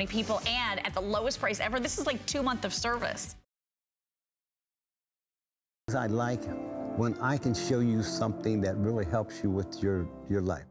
people and at the lowest price ever. This is like 2 months of service. I like when I can show you something that really helps you with your life.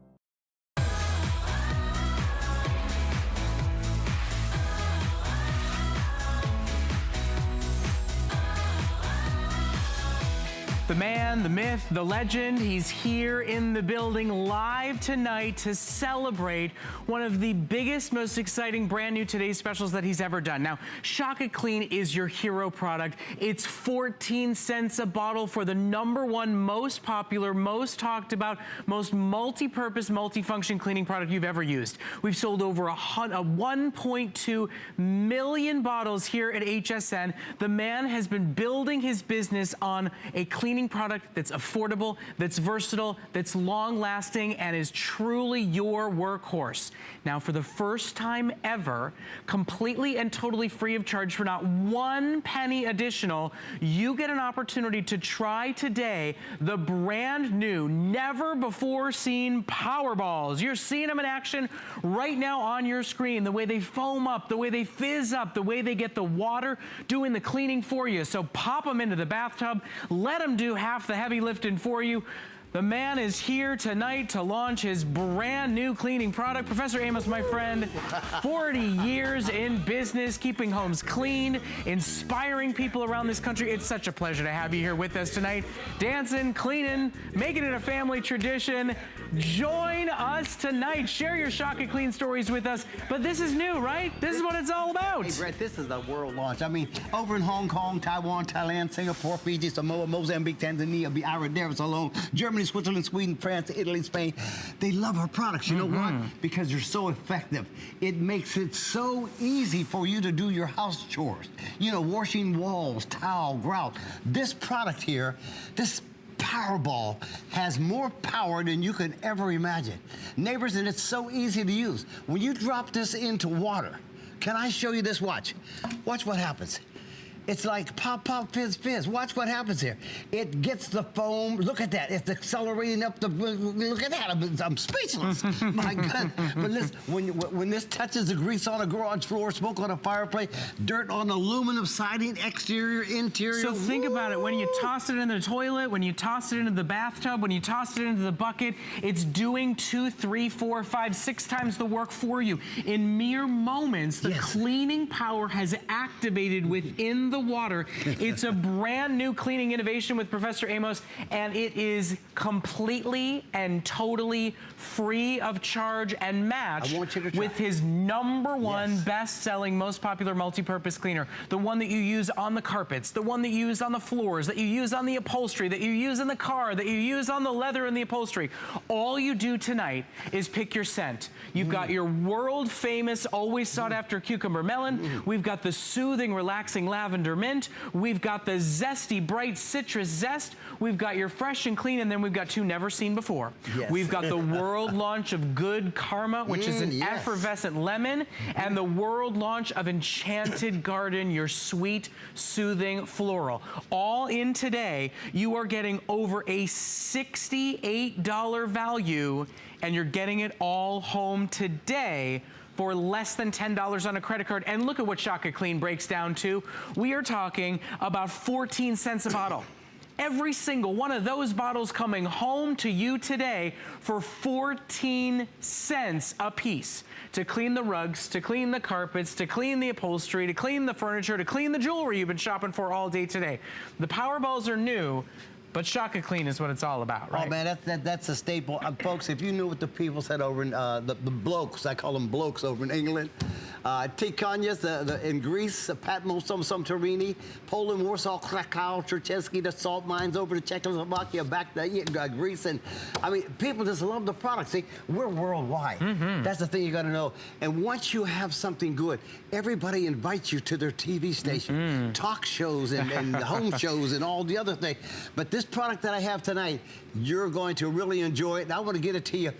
The man, the myth, the legend, he's here in the building live tonight to celebrate one of the biggest, most exciting brand new Today's Specials that he's ever done. Now, Shock It Clean is your hero product. It's 14 cents a bottle for the #1 most popular, most talked about, most multi-purpose, multi-function cleaning product you've ever used. We've sold over 1.2 million bottles here at HSN. The man has been building his business on a cleaning product that's affordable, that's versatile, that's long-lasting, and is truly your workhorse. Now, for the first time ever, completely and totally free of charge for not 1 penny additional, you get an opportunity to try today the brand new, never-before-seen Powerballs. You're seeing them in action right now on your screen, the way they foam up, the way they fizz up, the way they get the water doing the cleaning for you. So pop them into the bathtub, let them do half the heavy lifting for you. The man is here tonight to launch his brand new cleaning product. Professor Amos, my friend, 40 years in business, keeping homes clean, inspiring people around this country. It's such a pleasure to have you here with us tonight. Dancing, cleaning, making it a family tradition. Join us tonight. Share your Shock It Clean stories with us. But this is new, right? This is what it's all about. Hey, Brett, this is the world launch. I mean, over in Hong Kong, Taiwan, Thailand, Singapore, Fiji, Samoa, Mozambique, Tanzania, Ivory alone, Germany, Switzerland, Sweden, France, Italy, Spain. They love our products. You know why? Because they're so effective. It makes it so easy for you to do your house chores. You know, washing walls, towel, grout. This product here, this Powerball has more power than you could ever imagine. Neighbors, and it's so easy to use. When you drop this into water, can I show you this? Watch. Watch what happens. It's like pop, pop, fizz, fizz. Watch what happens here. It gets the foam. Look at that. It's accelerating up the, look at that. I'm speechless. My God. But listen, when this touches the grease on a garage floor, smoke on a fireplace, dirt on aluminum siding, exterior, interior. So think about it. When you toss it in the toilet, when you toss it into the bathtub, when you toss it into the bucket, it's doing 2, 3, 4, 5, 6 times the work for you. In mere moments, the cleaning power has activated within the water. It's a brand new cleaning innovation with Professor Amos, and it is completely and totally free of charge and matched with his #1 best-selling, most popular multi-purpose cleaner. The one that you use on the carpets, the one that you use on the floors, that you use on the upholstery, that you use in the car, that you use on the leather and the upholstery. All you do tonight is pick your scent. You've got your world-famous, always sought-after cucumber melon. We've got the soothing, relaxing lavender mint. We've got the zesty, bright citrus zest. We've got your fresh and clean, and then we've got 2 never seen before. We've got the world launch of Good Karma, which is an effervescent lemon, and the world launch of Enchanted Garden, your sweet, soothing floral. All in today, you are getting over a $68 value, and you're getting it all home today for less than $10 on a credit card. And look at what Shock It Clean breaks down to. We are talking about 14 cents a bottle. Every single one of those bottles coming home to you today for 14 cents a piece to clean the rugs, to clean the carpets, to clean the upholstery, to clean the furniture, to clean the jewelry you've been shopping for all day today. The Powerballs are new, but Shock It Clean is what it's all about, right? Oh, man, that's a staple. Folks, if you knew what the people said over in, the blokes, I call them blokes over in England, Tikanyas in Greece, Patmos, Santorini, Poland, Warsaw, Krakow, Cherchesky, the salt mines over to Czechoslovakia, back to Greece. And, I mean, people just love the product. See, we're worldwide. That's the thing you got to know. And once you have something good, everybody invites you to their TV station, talk shows and home shows and all the other things. But this product that I have tonight, you're going to really enjoy it. And I want to get it to you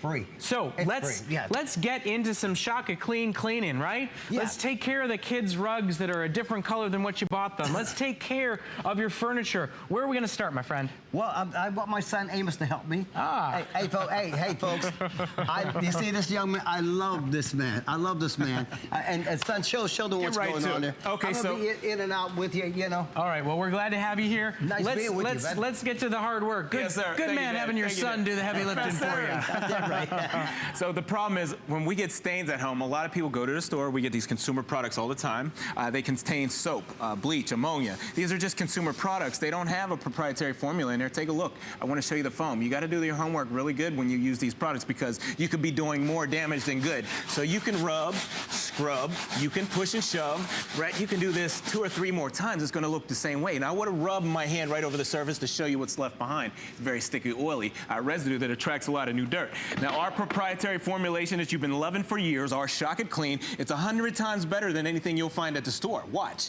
free. So It's free. Yeah. let's get into some Shock It Clean cleaning, right? Yeah. Let's take care of the kids' rugs that are a different color than what you bought them. Let's take care of your furniture. Where are we going to start, my friend? Well, I want my son Amos to help me. Ah. Hey, folks. You see this young man? I love this man. I love this man. And son, show them what's right going to on it. there. Okay, I'm gonna be in and out with you, you know. All right, well, we're glad to have you here. Nice being with you, man. Let's get to the hard work. Good, Yes, sir. good Thank man you, having your son do the heavy lifting for you. So the problem is when we get stains at home, a lot of people go to the store, we get these consumer products all the time. They contain soap, bleach, ammonia. These are just consumer products. They don't have a proprietary formula in there. Take a look. I want to show you the foam. You got to do your homework really good when you use these products because you could be doing more damage than good. So you can rub, scrub, you can push and shove, right? You can do this 2 or 3 more times. It's going to look the same way. Now I want to rub my hand right over the surface to show you what's left behind. It's very sticky, oily residue that attracts a lot of new dirt. Now our proprietary formulation that you've been loving for years, our Shock It Clean, it's 100 times better than anything you'll find at the store. Watch.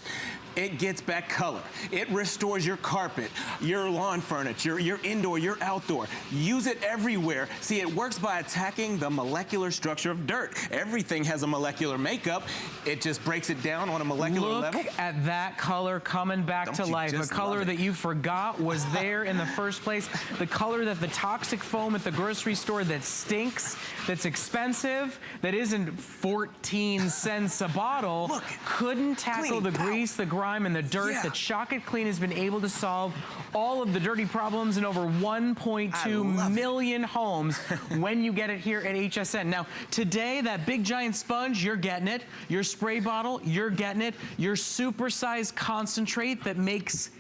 It gets back color. It restores your carpet, your lawn furniture, your indoor, your outdoor. Use it everywhere. See, it works by attacking the molecular structure of dirt. Everything has a molecular makeup. It just breaks it down on a molecular level. Look at that color coming back to life. A color that you forgot was there in the first place. The color that the toxic foam at the grocery store that stinks, that's expensive, that isn't 14 cents a bottle, couldn't tackle the grease, the grime, and the dirt that Shock It Clean has been able to solve all of the dirty problems in over 1.2 million homes when you get it here at HSN. Now, today, that big giant sponge, you're getting it. Your spray bottle, you're getting it. Your supersized concentrate that makes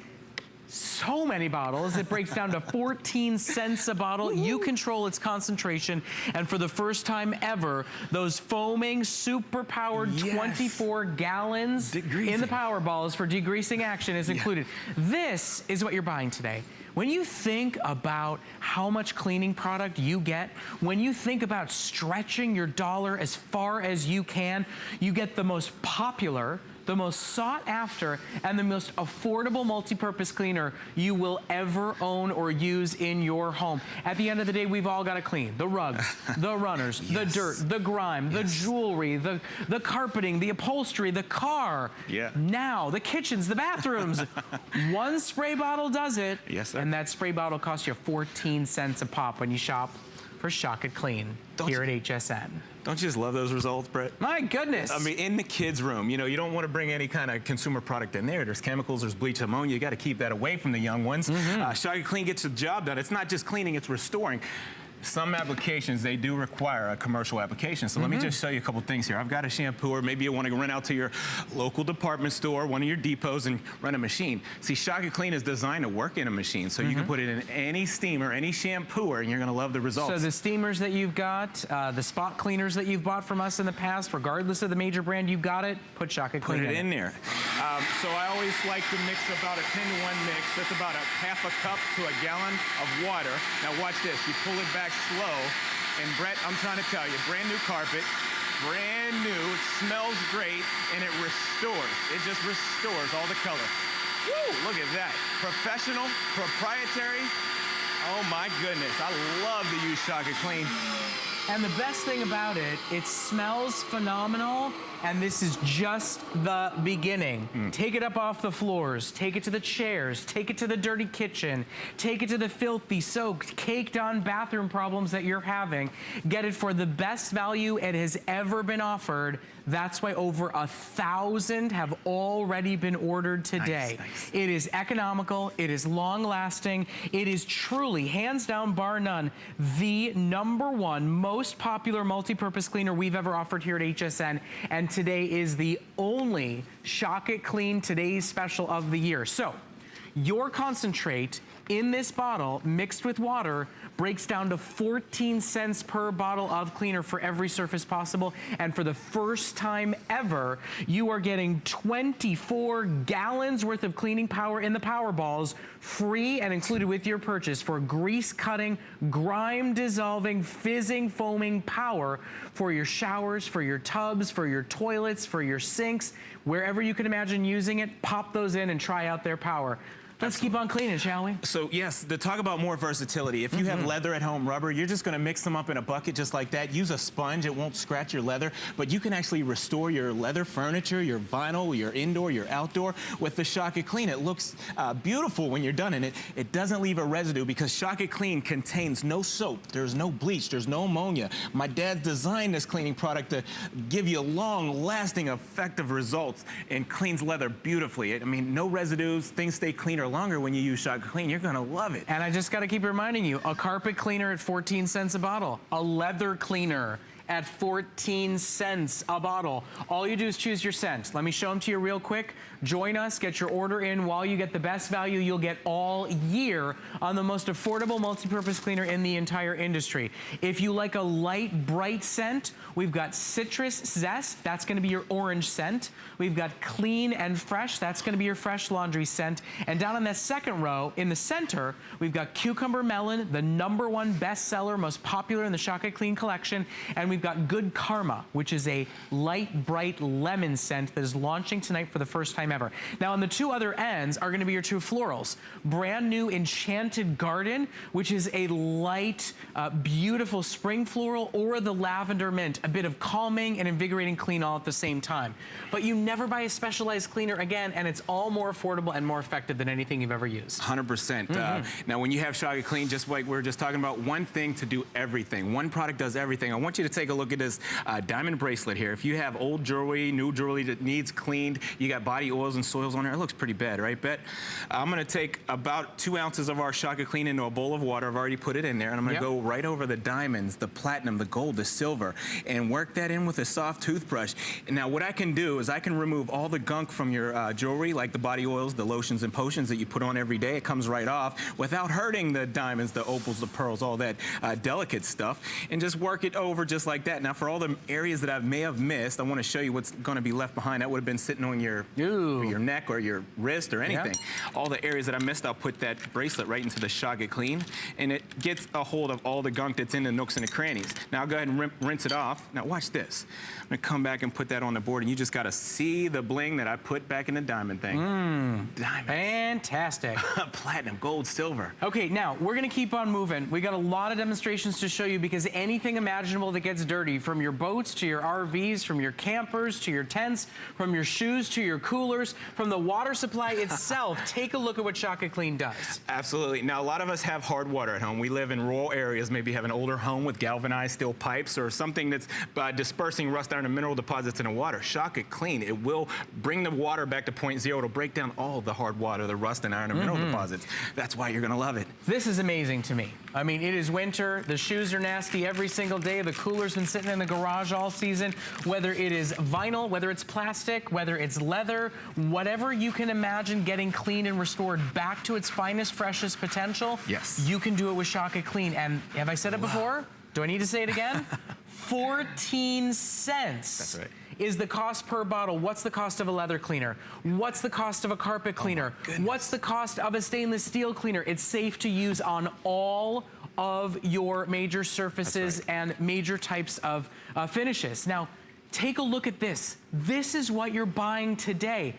so many bottles, it breaks down to 14 cents a bottle. You control its concentration, and for the first time ever, those foaming, super-powered 24 gallons in the power balls for degreasing action is included. This is what you're buying today. When you think about how much cleaning product you get, when you think about stretching your dollar as far as you can, you get the most popular, the most sought after, and the most affordable multi-purpose cleaner you will ever own or use in your home. At the end of the day, we've all got to clean the rugs, the runners, the dirt, the grime, the jewelry, the carpeting, the upholstery, the car. Now, the kitchens, the bathrooms. One spray bottle does it. Yes, sir. And that spray bottle costs you 14 cents a pop when you shop for Shock It Clean here at HSN. Don't you just love those results, Brett? My goodness. I mean, in the kids' room, you know, you don't want to bring any kind of consumer product in there. There's chemicals, there's bleach, ammonia. You got to keep that away from the young ones. Shock It Clean gets the job done. It's not just cleaning, it's restoring. Some applications, they do require a commercial application. So let me just show you a couple things here. I've got a shampooer. Maybe you want to run out to your local department store, one of your depots, and run a machine. See, Shock It Clean is designed to work in a machine. So you can put it in any steamer, any shampooer, and you're going to love the results. So the steamers that you've got, the spot cleaners that you've bought from us in the past, regardless of the major brand, you've got it, put Shock It Clean in. Put it in there. So I always like to mix about a 10-to-1 mix. That's about a half a cup to a gallon of water. Now watch this. You pull it back slow, and Brett, I'm trying to tell you, brand new carpet, brand new, it smells great, and it restores. It just restores all the color. Woo, look at that. Professional, proprietary. Oh my goodness, I love to use Shock It Clean. And the best thing about it, it smells phenomenal, and this is just the beginning. Take it up off the floors, take it to the chairs, take it to the dirty kitchen, take it to the filthy, soaked, caked on bathroom problems that you're having. Get it for the best value it has ever been offered. That's why over 1,000 have already been ordered today. Nice. It is economical, it is long lasting, it is truly, hands down, bar none, the #1 most popular multi-purpose cleaner we've ever offered here at HSN, and today is the only Shock It Clean Today's Special of the year. So, your concentrate in this bottle mixed with water breaks down to 14 cents per bottle of cleaner for every surface possible. And for the first time ever, you are getting 24 gallons worth of cleaning power in the power balls, free and included with your purchase for grease cutting, grime dissolving, fizzing, foaming power for your showers, for your tubs, for your toilets, for your sinks, wherever you can imagine using it. Pop those in and try out their power. Let's keep on cleaning, shall we? So yes, to talk about more versatility, if you have leather at home, rubber, you're just gonna mix them up in a bucket just like that. Use a sponge, it won't scratch your leather, but you can actually restore your leather furniture, your vinyl, your indoor, your outdoor with the Shock It Clean. It looks beautiful when you're done in it. It doesn't leave a residue because Shock It Clean contains no soap, there's no bleach, there's no ammonia. My dad designed this cleaning product to give you long-lasting, effective results and cleans leather beautifully. I mean, no residues, things stay cleaner longer when you use Shock It Clean. You're gonna love it. And I just gotta keep reminding you, a carpet cleaner at 14 cents a bottle, a leather cleaner at 14 cents a bottle. All you do is choose your scent. Let me show them to you real quick. Join us, get your order in while you get the best value you'll get all year on the most affordable multi-purpose cleaner in the entire industry. If you like a light, bright scent, we've got Citrus Zest, that's gonna be your orange scent. We've got Clean and Fresh, that's gonna be your fresh laundry scent. And down in that second row, in the center, we've got Cucumber Melon, the #1 bestseller, most popular in the Shock It Clean collection. And we've got Good Karma, which is a light, bright lemon scent that is launching tonight for the first time ever. Now, on the two other ends are gonna be your two florals. Brand new Enchanted Garden, which is a light, beautiful spring floral, or the Lavender Mint, a bit of calming and invigorating clean all at the same time. But you never buy a specialized cleaner again, and it's all more affordable and more effective than anything you've ever used. 100%. Now, when you have Shock It Clean, just like we were just talking about, one thing to do everything. One product does everything. I want you to take a look at this diamond bracelet here. If you have old jewelry, new jewelry that needs cleaned, you got body oils and soils on there, it looks pretty bad, right, Bet? I'm gonna take about 2 ounces of our Shock It Clean into a bowl of water. I've already put it in there, and I'm gonna go right over the diamonds, the platinum, the gold, the silver, and work that in with a soft toothbrush. And now what I can do is I can remove all the gunk from your jewelry, like the body oils, the lotions and potions that you put on every day. It comes right off without hurting the diamonds, the opals, the pearls, all that delicate stuff, and just work it over just like that. Now, for all the areas that I may have missed, I want to show you what's going to be left behind. That would have been sitting on your neck or your wrist or anything. All the areas that I missed, I'll put that bracelet right into the Shock It Clean, and it gets a hold of all the gunk that's in the nooks and the crannies. Now I'll go ahead and rinse it off. Now watch this. I'm gonna come back and put that on the board, and you just gotta see the bling that I put back in the diamond thing. Diamond. Fantastic. Platinum, gold, silver. Okay, now we're gonna keep on moving. We got a lot of demonstrations to show you because anything imaginable that gets dirty, from your boats to your RVs, from your campers to your tents, from your shoes to your coolers, from the water supply itself, take a look at what Shock It Clean does. Absolutely. Now, a lot of us have hard water at home. We live in rural areas, maybe have an older home with galvanized steel pipes or something that's dispersing rust iron and mineral deposits in the water. Shock It Clean. It will bring the water back to point zero. It'll break down all the hard water, the rust and iron and mineral deposits. That's why you're going to love it. This is amazing to me. I mean, it is winter. The shoes are nasty every single day. The cooler's been sitting in the garage all season. Whether it is vinyl, whether it's plastic, whether it's leather, whatever you can imagine getting clean and restored back to its finest, freshest potential, you can do it with Shock It Clean. And have I said it before? Do I need to say it again? 14 cents. That's right. Is the cost per bottle. What's the cost of a leather cleaner? What's the cost of a carpet cleaner? What's the cost of a stainless steel cleaner? It's safe to use on all of your major surfaces and major types of finishes. Now, take a look at this. This is what you're buying today.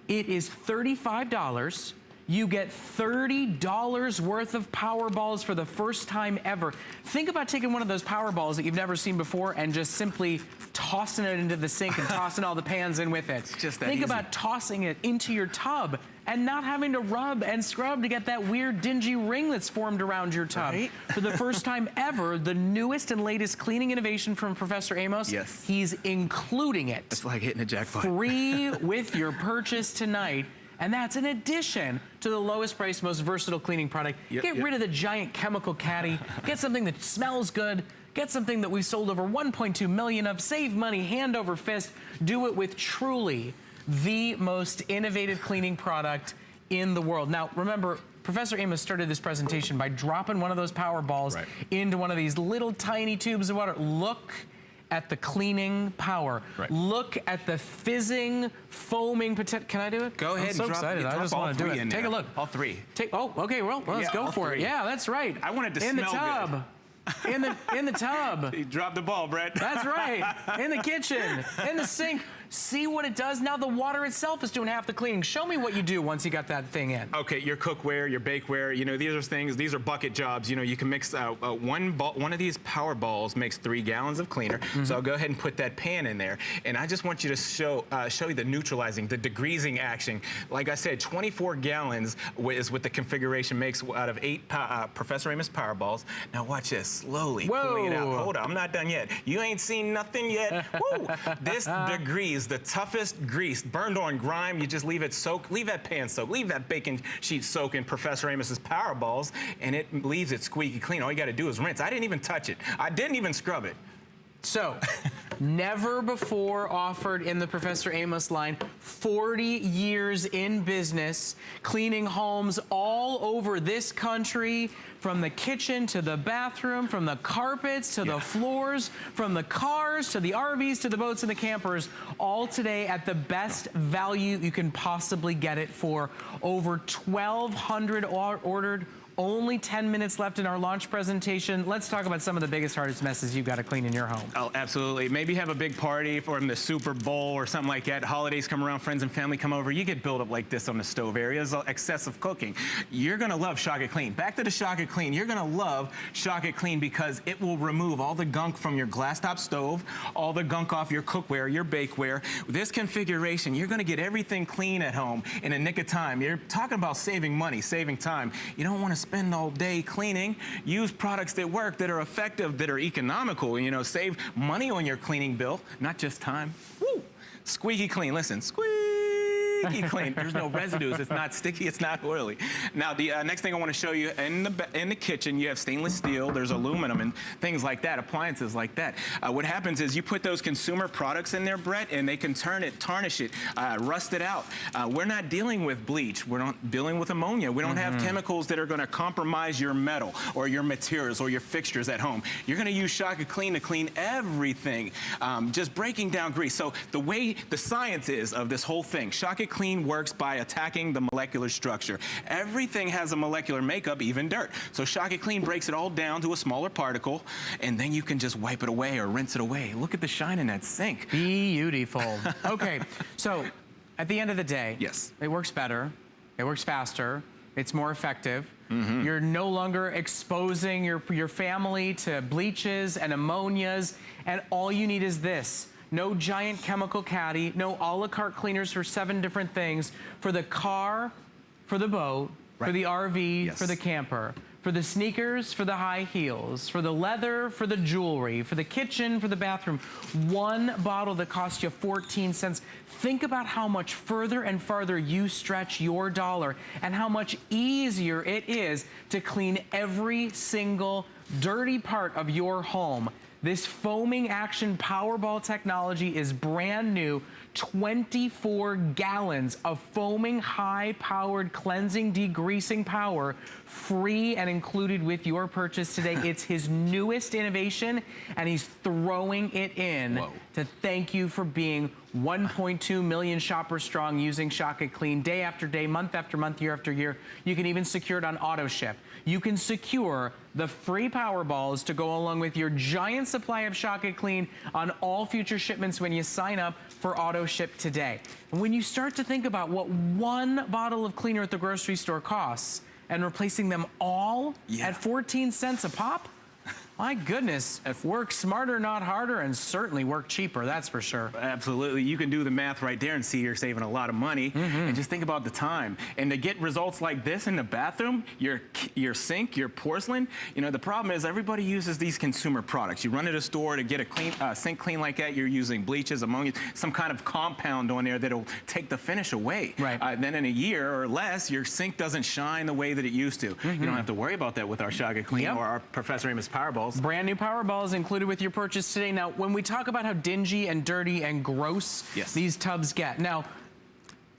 It is $35. You get $30 worth of Powerballs for the first time ever. Think about taking one of those Powerballs that you've never seen before and just simply tossing it into the sink and tossing all the pans in with it. It's just that Think easy. about tossing it into your tub and not having to rub and scrub to get that weird dingy ring that's formed around your tub. Right? For the first time ever, the newest and latest cleaning innovation from Professor Amos, he's including it. It's like hitting a jackpot. Free with your purchase tonight. And that's in addition to the lowest price, most versatile cleaning product. Get rid of the giant chemical caddy. Get something that smells good. Get something that we've sold over 1.2 million of. Save money hand over fist. Do it with truly the most innovative cleaning product in the world. Now, remember, Professor Amos started this presentation by dropping one of those Powerballs into one of these little tiny tubes of water. Look at the cleaning power. Look at the fizzing, foaming potential. Can I do it? Go ahead. I'm so excited. I just want to do it. Take a look. All three. Okay, well, let's go for it. Yeah, that's right. I want it to in smell the tub. In the tub. You dropped the ball, Brett. That's right. In the kitchen, in the sink. See what it does? Now the water itself is doing half the cleaning. Show me what you do once you got that thing in. Okay, your cookware, your bakeware, you know, these are bucket jobs. You know, you can mix one of these power balls makes 3 gallons of cleaner. So I'll go ahead and put that pan in there. And I just want you to show you the neutralizing, the degreasing action. Like I said, 24 gallons is what the configuration makes out of 8 Professor Amos power balls. Now watch this, slowly pulling it out. Hold on, I'm not done yet. You ain't seen nothing yet. Woo! This degrease, the toughest grease, burned on grime, you just leave it soak, leave that pan soak, leave that baking sheet soak in Professor Amos's power balls, and it leaves it squeaky clean. All you gotta do is rinse. I didn't even touch it. I didn't even scrub it. So, never before offered in the Professor Amos line, 40 years in business, cleaning homes all over this country, from the kitchen to the bathroom, from the carpets to the floors, from the cars to the RVs to the boats and the campers, all today at the best value you can possibly get it for. Over 1,200 ordered. Only 10 minutes left in our launch presentation. Let's talk about some of the biggest, hardest messes you've got to clean in your home. Oh, absolutely. Maybe you have a big party for the Super Bowl or something like that. Holidays come around, friends and family come over. You get buildup like this on the stove area. It's excessive cooking. You're going to love Shock It Clean. Back to the Shock It Clean. You're going to love Shock It Clean because it will remove all the gunk from your glass top stove, all the gunk off your cookware, your bakeware. This configuration, you're going to get everything clean at home in a nick of time. You're talking about saving money, saving time. You don't want to spend all day cleaning. Use products that work, that are effective, that are economical. You know, save money on your cleaning bill, not just time. Woo! Squeaky clean. Listen, squeaky clean. There's no residues. It's not sticky. It's not oily. Now, the next thing I want to show you in the kitchen, you have stainless steel. There's aluminum and things like that, appliances like that. What happens is you put those consumer products in there, Brett, and they can tarnish it, rust it out. We're not dealing with bleach. We're not dealing with ammonia. We don't have chemicals that are going to compromise your metal or your materials or your fixtures at home. You're going to use Shock It Clean to clean everything, just breaking down grease. So the way the science is of this whole thing, Shock It Clean works by attacking the molecular structure. Everything has a molecular makeup, even dirt. So Shock It Clean breaks it all down to a smaller particle, and then you can just wipe it away or rinse it away. Look at the shine in that sink. Beautiful. Okay, so at the end of the day, yes, it works better, it works faster, it's more effective. You're no longer exposing your family to bleaches and ammonias, and all you need is this. No giant chemical caddy, no a la carte cleaners for 7 different things for the car, for the boat, for the RV, for the camper, for the sneakers, for the high heels, for the leather, for the jewelry, for the kitchen, for the bathroom. One bottle that costs you 14 cents. Think about how much further and farther you stretch your dollar and how much easier it is to clean every single dirty part of your home. This foaming action Powerball technology is brand new. 24 gallons of foaming high-powered cleansing degreasing power, free and included with your purchase today. It's his newest innovation, and he's throwing it in to thank you for being 1.2 million shoppers strong using Shock It Clean day after day, month after month, year after year. You can even secure it on auto ship. You can secure the free Powerballs to go along with your giant supply of Shock It Clean on all future shipments when you sign up for auto ship today. And when you start to think about what one bottle of cleaner at the grocery store costs and replacing them all at 14 cents a pop, my goodness, work smarter, not harder, and certainly work cheaper, that's for sure. Absolutely. You can do the math right there and see you're saving a lot of money. And just think about the time. And to get results like this in the bathroom, your sink, your porcelain, you know, the problem is everybody uses these consumer products. You run to the store to get a clean sink clean like that, you're using bleaches, ammonia, some kind of compound on there that'll take the finish away. Then in a year or less, your sink doesn't shine the way that it used to. You don't have to worry about that with our Shock It Clean or our Professor Amos Powerballs. Brand new Powerballs included with your purchase today. Now, when we talk about how dingy and dirty and gross these tubs get, now,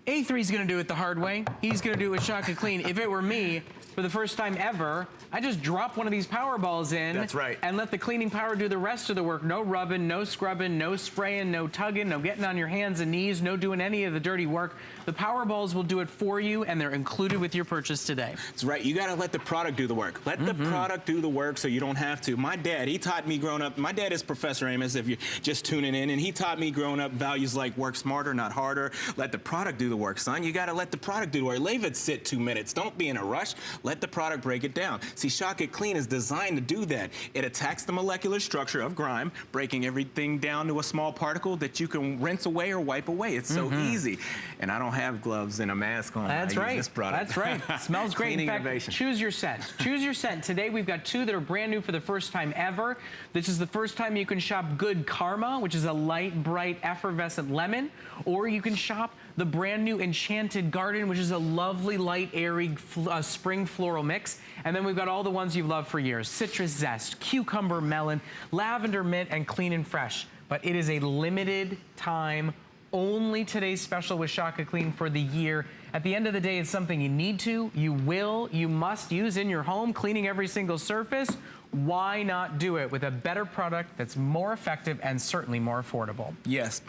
A3's gonna do it the hard way. He's gonna do it with Shock It Clean. If it were me, for the first time ever, I just drop one of these power balls in. That's right. And let the cleaning power do the rest of the work. No rubbing, no scrubbing, no spraying, no tugging, no getting on your hands and knees, no doing any of the dirty work. The power balls will do it for you, and they're included with your purchase today. That's right. You got to let the product do the work. Let the product do the work so you don't have to. My dad, he taught me growing up. My dad is Professor Amos, if you're just tuning in, and he taught me growing up values like work smarter, not harder. Let the product do the work, son. You got to let the product do the work. Leave it sit 2 minutes. Don't be in a rush. Let the product break it down. See, Shock It Clean is designed to do that. It attacks the molecular structure of grime, breaking everything down to a small particle that you can rinse away or wipe away. It's so easy. And I don't have gloves and a mask on. That's right. This product. That's right. Smells great. In fact, innovation. choose your scent. Choose your scent. Today we've got 2 that are brand new for the first time ever. This is the first time you can shop Good Karma, which is a light, bright, effervescent lemon, or you can shop the brand new Enchanted Garden, which is a lovely, light, airy spring floral mix. And then we've got all the ones you've loved for years: citrus zest, cucumber melon, lavender mint, and clean and fresh. But it is a limited time, only today's special with Shock It Clean for the year. At the end of the day, it's something you need to, you will, you must use in your home, cleaning every single surface. Why not do it with a better product that's more effective and certainly more affordable? Yes.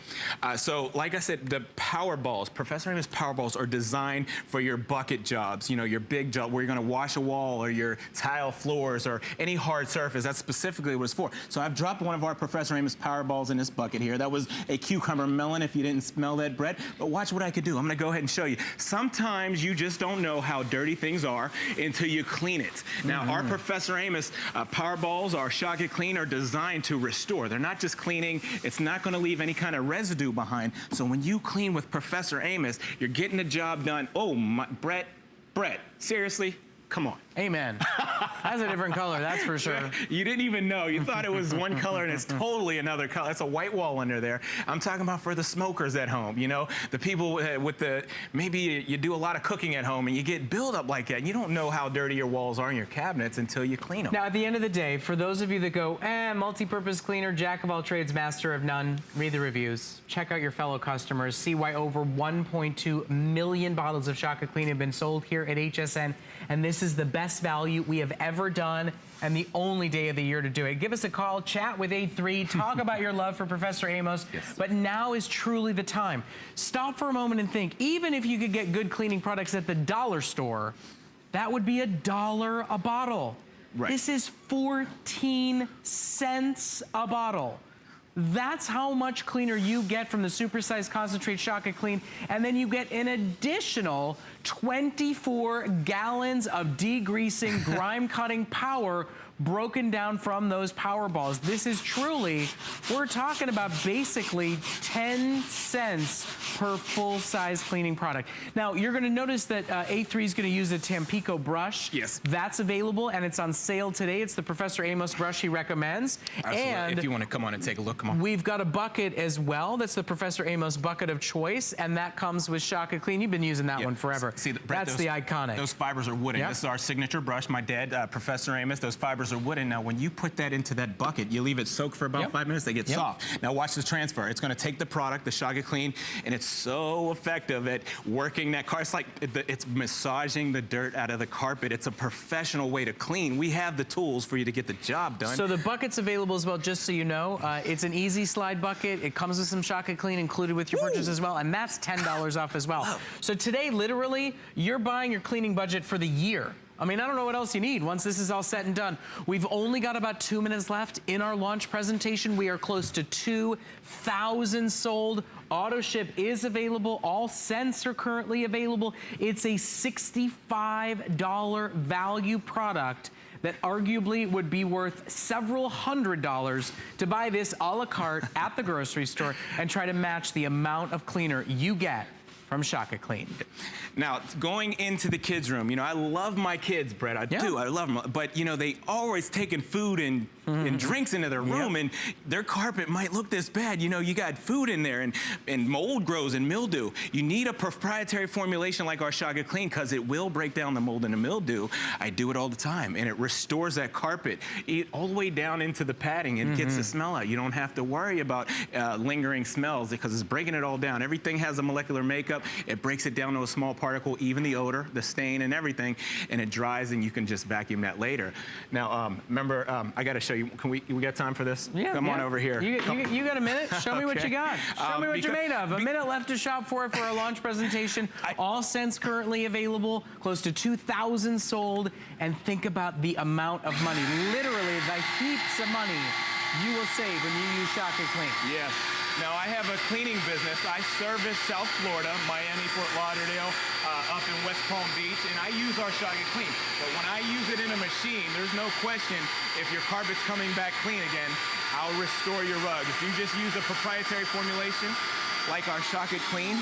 So, like I said, the power balls, Professor Amos power balls, are designed for your bucket jobs. You know, your big job where you're going to wash a wall or your tile floors or any hard surface. That's specifically what it's for. So I've dropped one of our Professor Amos power balls in this bucket here. That was a cucumber melon, if you didn't smell that, Brett. But watch what I could do. I'm going to go ahead and show you. Sometimes you just don't know how dirty things are until you clean it. Now, our Professor Amos power balls, our Shock It Clean, are designed to restore. They're not just cleaning. It's not going to leave any kind of residue behind. So when you clean with Professor Amos, you're getting the job done. Oh, my, Brett, seriously? Come on. Amen. That's a different color, that's for sure. You didn't even know. You thought it was one color and it's totally another color. It's a white wall under there. I'm talking about for the smokers at home, you know, the people with the, maybe you do a lot of cooking at home and you get buildup like that. And you don't know how dirty your walls are in your cabinets until you clean them. Now, at the end of the day, for those of you that go, multi-purpose cleaner, jack of all trades, master of none, read the reviews, check out your fellow customers, see why over 1.2 million bottles of Shock It Clean have been sold here at HSN. And this is the best value we have ever done and the only day of the year to do it. Give us a call, chat with A3, talk about your love for Professor Amos. Yes. But now is truly the time. Stop for a moment and think, even if you could get good cleaning products at the dollar store, that would be $1 a bottle. Right. This is 14 cents a bottle. That's how much cleaner you get from the supersized concentrate Shock It Clean. And then you get an additional 24 gallons of degreasing, grime cutting power broken down from those power balls. This is truly, we're talking about basically 10 cents per full-size cleaning product. Now, you're gonna notice that A3 is gonna use a Tampico brush. Yes. That's available and it's on sale today. It's the Professor Amos brush he recommends. Absolutely. And if you wanna come on and take a look, come on. We've got a bucket as well. That's the Professor Amos bucket of choice, and that comes with Shock It Clean. You've been using that one forever. See, Brett, that's the iconic. Those fibers are wooden. This is our signature brush. My dad, Professor Amos, those fibers are wooden. Now, when you put that into that bucket, you leave it soak for about 5 minutes, they get soft. Now, watch the transfer. It's going to take the product, the Shock It Clean, and it's so effective at working that carpet. It's like it's massaging the dirt out of the carpet. It's a professional way to clean. We have the tools for you to get the job done. So the bucket's available as well, just so you know. It's an easy slide bucket. It comes with some Shock It Clean included with your purchase as well, and that's $10 off as well. So today, literally, you're buying your cleaning budget for the year. I mean, I don't know what else you need once this is all said and done. We've only got about 2 minutes left in our launch presentation. We are close to 2,000 sold. Auto ship is available. All scents are currently available. It's a $65 value product that arguably would be worth several $100s to buy this a la carte at the grocery store and try to match the amount of cleaner you get from Shock It Clean. Now, going into the kids' room, you know, I love my kids, Brett. I do. I love them. But, you know, they always taking food and and drinks into their room, and their carpet might look this bad. You know, you got food in there, and mold grows and mildew. You need a proprietary formulation like our Shaka Clean, because it will break down the mold and the mildew. I do it all the time, and it restores that carpet all the way down into the padding and gets the smell out. You don't have to worry about lingering smells, because it's breaking it all down. Everything has a molecular makeup. It breaks it down to a small particle, even the odor, the stain, and everything, and it dries, and you can just vacuum that later. Now, remember, I got to show you. Can we got time for this? Yeah. Come on over here. You got a minute? Show me what you got. Show me what you're made of. A minute left to shop for it for our launch presentation. All scents currently available, close to 2,000 sold, and think about the amount of money, literally the heaps of money you will save when you use Shaka Clean. Yes. Now, I have a cleaning business. I service South Florida, Miami, Fort Lauderdale, up in West Palm Beach, and I use our Shaka Clean. But when I use it in a machine, there's no question if your carpet's coming back clean again, I'll restore your rug. If you just use a proprietary formulation like our Shaka Clean,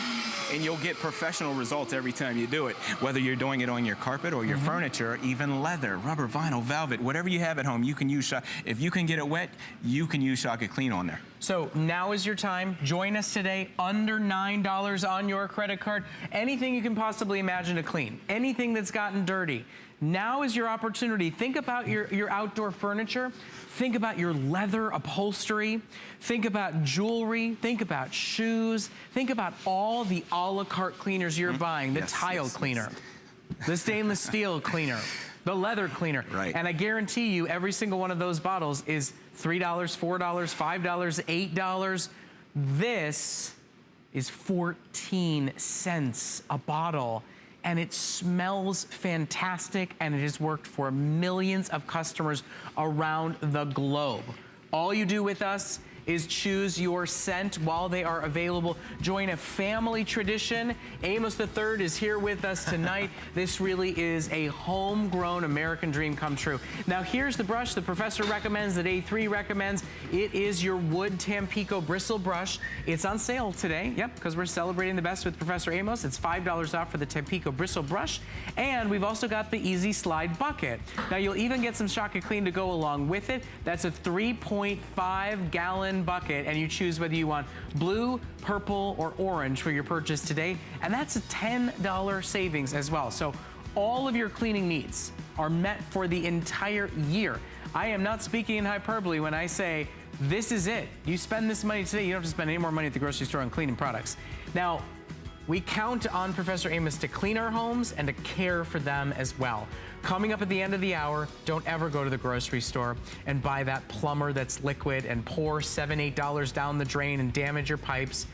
and you'll get professional results every time you do it, whether you're doing it on your carpet or your furniture, even leather, rubber, vinyl, velvet, whatever you have at home, you can use Shaka. If you can get it wet, you can use Shaka Clean on there. So now is your time. Join us today. Under $9 on your credit card. Anything you can possibly imagine to clean. Anything that's gotten dirty. Now is your opportunity. Think about your outdoor furniture. Think about your leather upholstery. Think about jewelry. Think about shoes. Think about all the a la carte cleaners you're buying. The tile cleaner, the stainless steel cleaner, the leather cleaner. Right. And I guarantee you every single one of those bottles is $3, $4, $5, $8. This is 14 cents a bottle. And it smells fantastic, and it has worked for millions of customers around the globe. All you do with us is choose your scent while they are available. Join a family tradition. Amos III is here with us tonight. This really is a homegrown American dream come true. Now here's the brush the professor recommends, that A3 recommends. It is your wood Tampico bristle brush. It's on sale today, because we're celebrating the best with Professor Amos. It's $5 off for the Tampico bristle brush. And we've also got the Easy Slide bucket. Now you'll even get some Shaka Clean to go along with it. That's a 3.5 gallon bucket, and you choose whether you want blue, purple, or orange for your purchase today, and that's a $10 savings as well. So all of your cleaning needs are met for the entire year. I am not speaking in hyperbole when I say this is it. You spend this money today, you don't have to spend any more money at the grocery store on cleaning products. Now, we count on Professor Amos to clean our homes and to care for them as well. Coming up at the end of the hour, don't ever go to the grocery store and buy that plumber that's liquid and pour $7, $8 down the drain and damage your pipes,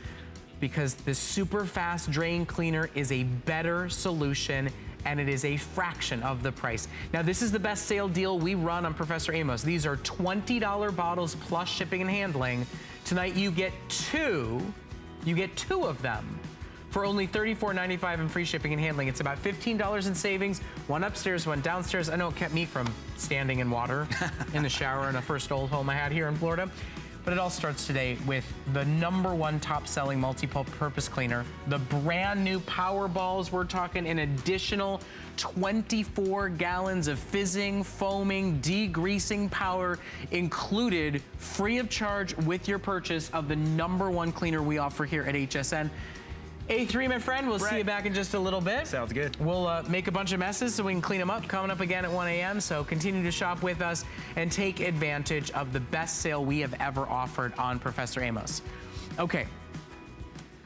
because the super fast drain cleaner is a better solution, and it is a fraction of the price. Now, this is the best sale deal we run on Professor Amos. These are $20 bottles plus shipping and handling. Tonight you get two of them for only $34.95 in free shipping and handling. It's about $15 in savings, one upstairs, one downstairs. I know it kept me from standing in water in the shower in a first old home I had here in Florida. But it all starts today with the #1 top-selling multi-purpose cleaner, the brand new Power Balls. We're talking an additional 24 gallons of fizzing, foaming, degreasing power included free of charge with your purchase of the #1 cleaner we offer here at HSN. A3, my friend, we'll see you back in just a little bit. Sounds good. We'll make a bunch of messes so we can clean them up. Coming up again at 1 a.m. So continue to shop with us and take advantage of the best sale we have ever offered on Professor Amos. Okay.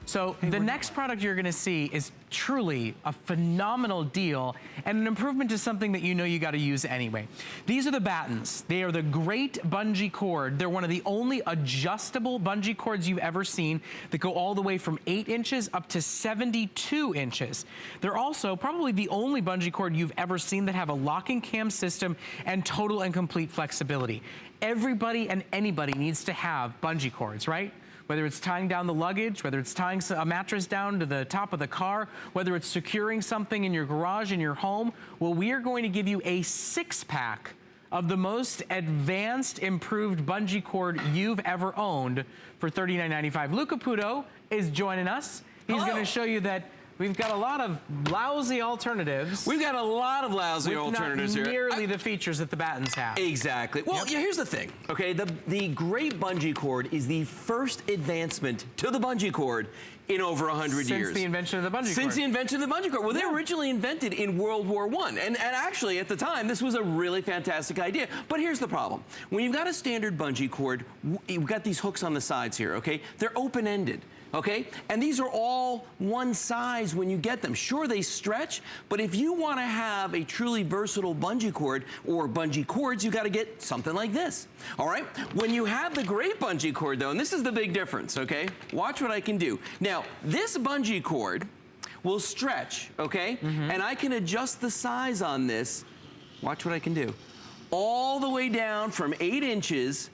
So the next product you're gonna see is truly a phenomenal deal and an improvement to something that you know you gotta use anyway. These are the battens. They are the great bungee cord. They're one of the only adjustable bungee cords you've ever seen that go all the way from 8 inches up to 72 inches. They're also probably the only bungee cord you've ever seen that have a locking cam system and total and complete flexibility. Everybody and anybody needs to have bungee cords, right? Whether it's tying down the luggage, whether it's tying a mattress down to the top of the car, whether it's securing something in your garage, in your home, well, we are going to give you a 6-pack of the most advanced, improved bungee cord you've ever owned for $39.95. Luca Puto is joining us. He's going to show you that We've got a lot of lousy alternatives. We've got a lot of lousy alternatives not here. nearly the features that the Battens have. Exactly. Well, yeah, here's the thing, okay? The great bungee cord is the first advancement to the bungee cord in over 100 years. Since the invention of the bungee cord. Since the invention of the bungee cord. Well, they were originally invented in World War I. And actually, at the time, this was a really fantastic idea. But here's the problem. When you've got a standard bungee cord, you've got these hooks on the sides here, okay? They're open-ended. Okay? And these are all one size when you get them. Sure, they stretch, but if you want to have a truly versatile bungee cord or bungee cords, you got to get something like this. All right? When you have the great bungee cord, though, and this is the big difference, okay? Watch what I can do. Now, this bungee cord will stretch, okay? And I can adjust the size on this. Watch what I can do. All the way down from 8 inches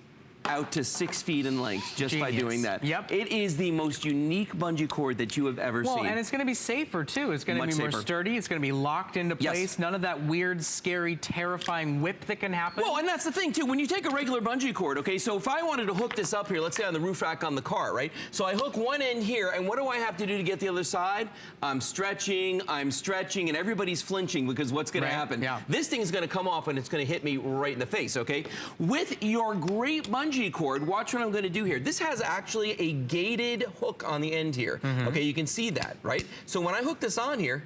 out to 6 feet in length just by doing that. Yep. It is the most unique bungee cord that you have ever seen. Well, and it's going to be safer, too. It's going to be more sturdy. It's going to be locked into place. Yes. None of that weird, scary, terrifying whip that can happen. Well, and that's the thing, too. When you take a regular bungee cord, okay, so if I wanted to hook this up here, let's say on the roof rack on the car, right? So I hook one end here, and what do I have to do to get the other side? I'm stretching, and everybody's flinching because what's going to happen? Yeah. This thing is going to come off, and it's going to hit me right in the face, okay? With your great bungee cord, watch what I'm going to do here. This has actually a gated hook on the end here. Okay, you can see that, right? So when I hook this on here,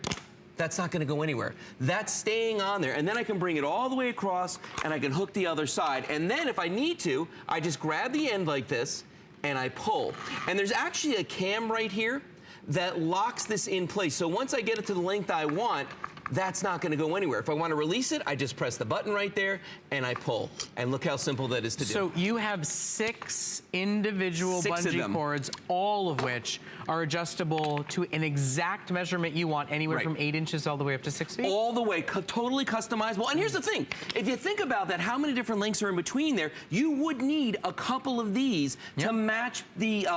that's not going to go anywhere. That's staying on there. And then I can bring it all the way across, and I can hook the other side. And then if I need to, I just grab the end like this, and I pull. And there's actually a cam right here that locks this in place. So once I get it to the length I want, that's not going to go anywhere. If I want to release it, I just press the button right there and I pull. And look how simple that is to do. So you have 6 individual bungee cords, all of which are adjustable to an exact measurement you want, anywhere from 8 inches all the way up to 6 feet? All the way, totally customizable. And here's the thing, if you think about that, how many different lengths are in between there, you would need a couple of these to match the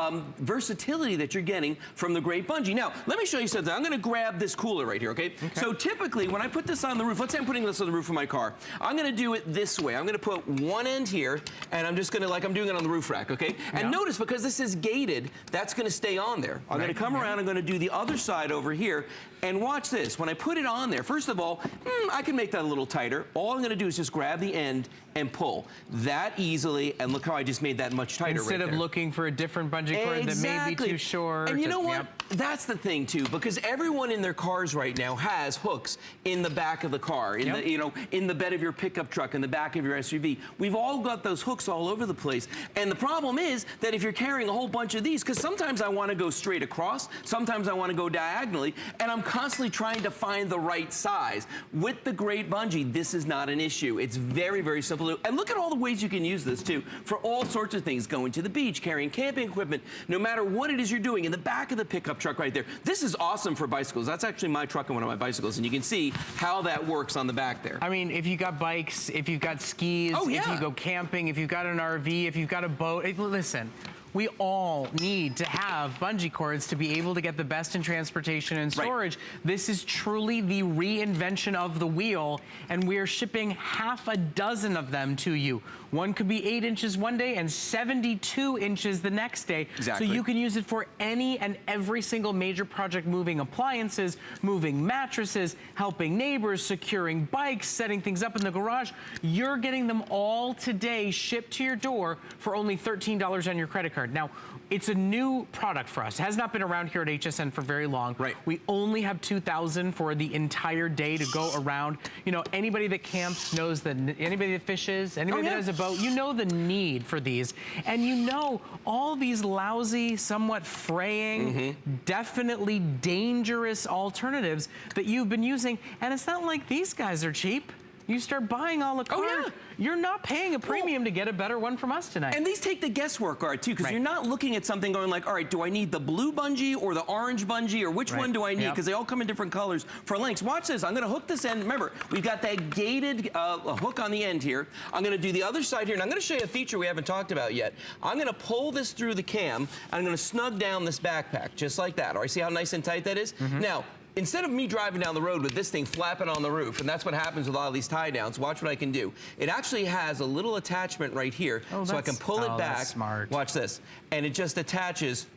versatility that you're getting from the great bungee. Now, let me show you something. I'm going to grab this cooler right here, okay? So typically, when I put this on the roof, let's say I'm putting this on the roof of my car, I'm going to do it this way. I'm going to put one end here, and I'm just going to, like I'm doing it on the roof rack, okay? And notice, because this is gated, that's going to stay on there. I'm going to come around, I'm going to do the other side over here, and watch this. When I put it on there, first of all, I can make that a little tighter. All I'm going to do is just grab the end and pull that easily, and look how I just made that much tighter. Instead of looking for a different bungee cord that may be too short. And you know what? That's the thing too, because everyone in their cars right now has hooks in the back of the car, in the, you know, in the bed of your pickup truck, in the back of your SUV. We've all got those hooks all over the place. And the problem is that if you're carrying a whole bunch of these, because sometimes I want to go straight across, sometimes I want to go diagonally, and I'm constantly trying to find the right size. With the great bungee, this is not an issue. It's very, very simple. And look at all the ways you can use this too for all sorts of things. Going to the beach, carrying camping equipment, no matter what it is you're doing, in the back of the pickup truck right there. This is awesome for bicycles. That's actually my truck and one of my bicycles, and you can see how that works on the back there. I mean, if you got bikes, if you've got skis, if you go camping, if you've got an RV, if you've got a boat, listen. We all need to have bungee cords to be able to get the best in transportation and storage. This is truly the reinvention of the wheel, and we're shipping half a dozen of them to you. One could be 8 inches one day and 72 inches the next day. So you can use it for any and every single major project, moving appliances, moving mattresses, helping neighbors, securing bikes, setting things up in the garage. You're getting them all today shipped to your door for only $13 on your credit card. Now, it's a new product for us. It has not been around here at HSN for very long. We only have 2,000 for the entire day to go around. You know, anybody that camps knows that, anybody that fishes, anybody that has a boat, you know the need for these. And you know, all these lousy, somewhat fraying, definitely dangerous alternatives that you've been using. And it's not like these guys are cheap. You start buying a la carte, you're not paying a premium to get a better one from us tonight. And these take the guesswork out too, because you're not looking at something going like, all right, do I need the blue bungee or the orange bungee, or which one do I need? Because they all come in different colors for lengths. Watch this. I'm going to hook this end. Remember, we've got that gated hook on the end here. I'm going to do the other side here, and I'm going to show you a feature we haven't talked about yet. I'm going to pull this through the cam, and I'm going to snug down this backpack, just like that. All right, see how nice and tight that is? Now, instead of me driving down the road with this thing flapping on the roof, and that's what happens with all these tie downs, watch what I can do. It actually has a little attachment right here, so I can pull it back. That's smart. Watch this. And it just attaches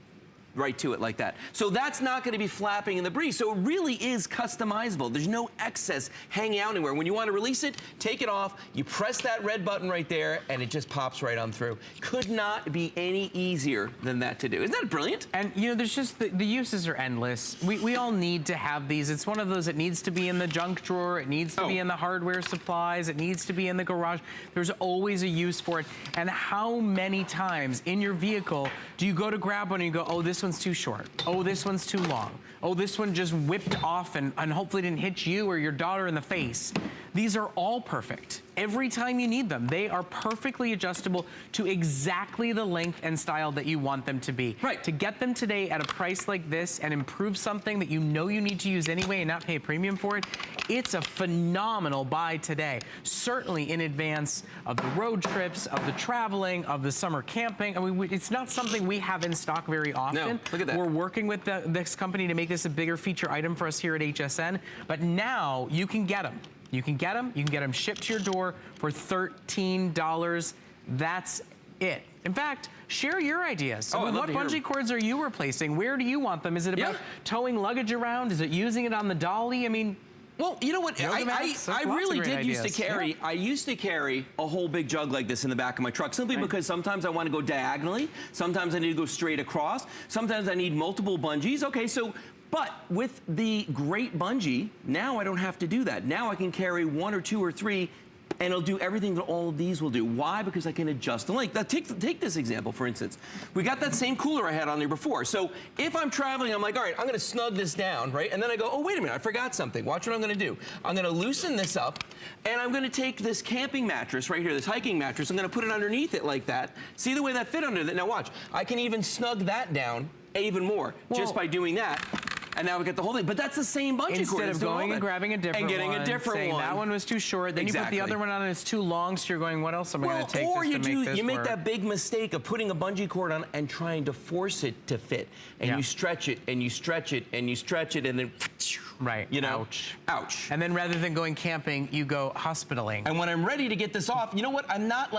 right to it like that. So that's not going to be flapping in the breeze. So it really is customizable. There's no excess hanging out anywhere. When you want to release it, take it off, you press that red button right there, and it just pops right on through. Could not be any easier than that to do. Isn't that brilliant? And you know, there's just, the uses are endless. We all need to have these. It's one of those, it needs to be in the junk drawer, it needs to be in the hardware supplies, it needs to be in the garage. There's always a use for it. And how many times in your vehicle do you go to grab one and you go, oh, this one's too short. Oh, this one's too long. Oh, this one just whipped off and hopefully didn't hit you or your daughter in the face. These are all perfect. Every time you need them, they are perfectly adjustable to exactly the length and style that you want them to be. Right. To get them today at a price like this and improve something that you know you need to use anyway and not pay a premium for it, it's a phenomenal buy today. Certainly in advance of the road trips, of the traveling, of the summer camping. I mean, it's not something we have in stock very often. No, look at that. We're working with this company to make this a bigger feature item for us here at HSN, but now you can get them. You can get them shipped to your door for $13. That's it. In fact, share your ideas. Oh, what bungee cords are you replacing? Where do you want them? Is it about towing luggage around? Is it using it on the dolly? I mean, well, you know what? I really did used to carry. I used to carry a whole big jug like this in the back of my truck, simply because sometimes I want to go diagonally. Sometimes I need to go straight across. Sometimes I need multiple bungees. Okay, so. But with the great bungee, now I don't have to do that. Now I can carry 1 or 2 or 3, and it'll do everything that all of these will do. Why? Because I can adjust the length. Now, take this example, for instance. We got that same cooler I had on there before. So if I'm traveling, I'm like, all right, I'm going to snug this down, right? And then I go, oh, wait a minute, I forgot something. Watch what I'm going to do. I'm going to loosen this up, and I'm going to take this camping mattress right here, this hiking mattress. I'm going to put it underneath it like that. See the way that fit under that? Now watch. I can even snug that down even more just by doing that. And now we get the whole thing. But that's the same bungee cord. Instead of going and grabbing a different one. And getting a different one. That one was too short. Then you put the other one on and it's too long, so you're going, what else am I going to take or this to make this you make work? that big mistake of putting a bungee cord on and trying to force it to fit. And you stretch it, and you stretch it, and you stretch it, and then, you know, ouch. And then rather than going camping, you go hospitaling. And when I'm ready to get this off, you know what? I'm not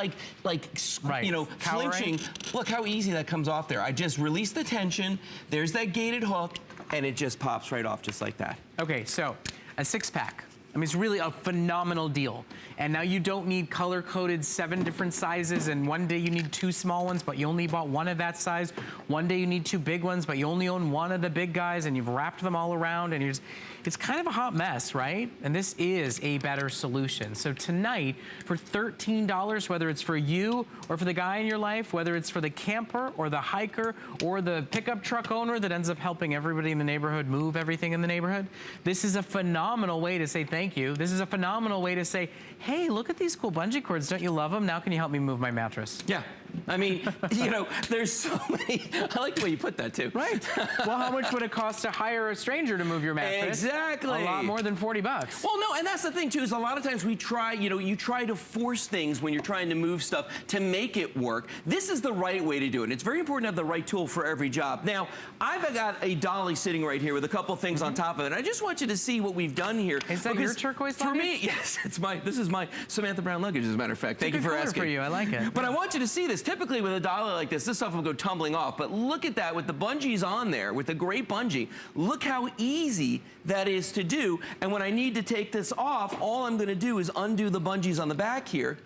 you know, flinching. Look how easy that comes off there. I just release the tension. There's that gated hook. And it just pops right off just like that. Okay, so a 6-pack. I mean, it's really a phenomenal deal. And now you don't need color-coded 7 different sizes, and one day you need 2 small ones, but you only bought 1 of that size. One day you need 2 big ones, but you only own 1 of the big guys, and you've wrapped them all around, and it's kind of a hot mess, right? And this is a better solution. So tonight, for $13, whether it's for you or for the guy in your life, whether it's for the camper or the hiker or the pickup truck owner that ends up helping everybody in the neighborhood move everything in the neighborhood, this is a phenomenal way to say thank you. This is a phenomenal way to say, hey, look at these cool bungee cords. Don't you love them? Now can you help me move my mattress? Yeah. I mean, you know, there's so many. I like the way you put that, too. Right. Well, how much would it cost to hire a stranger to move your mattress? Exactly. A lot more than $40. Well, no, and that's the thing, too, is a lot of times we try, you know, you try to force things when you're trying to move stuff to make it work. This is the right way to do it. It's very important to have the right tool for every job. Now, I've got a dolly sitting right here with a couple things on top of it. I just want you to see what we've done here. Is that your turquoise luggage? For me, yes, this is my Samantha Brown luggage, as a matter of fact. Thank you for asking. For you. I like it. But I want you to see this. Typically with a dolly like this stuff will go tumbling off. But look at that with the bungees on there, with the great bungee. Look how easy that is to do. And when I need to take this off, all I'm going to do is undo the bungees on the back here.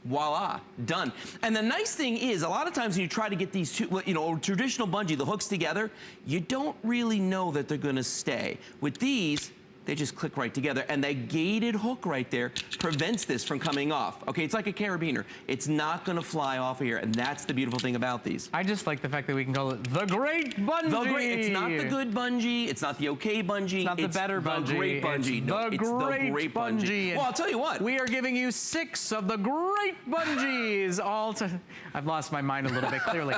Voila, done. And the nice thing is, a lot of times when you try to get these two, you know, traditional bungee, the hooks together, you don't really know that they're going to stay. With these, they just click right together, and that gated hook right there prevents this from coming off. Okay, it's like a carabiner. It's not gonna fly off of here, and that's the beautiful thing about these. I just like the fact that we can call it the great bungee. The great, it's not the good bungee, it's not the okay bungee. It's not the better bungee. The great bungee. No, it's the great bungee. Well, I'll tell you what. We are giving you 6 of the great bungees, all to, I've lost my mind a little bit, clearly.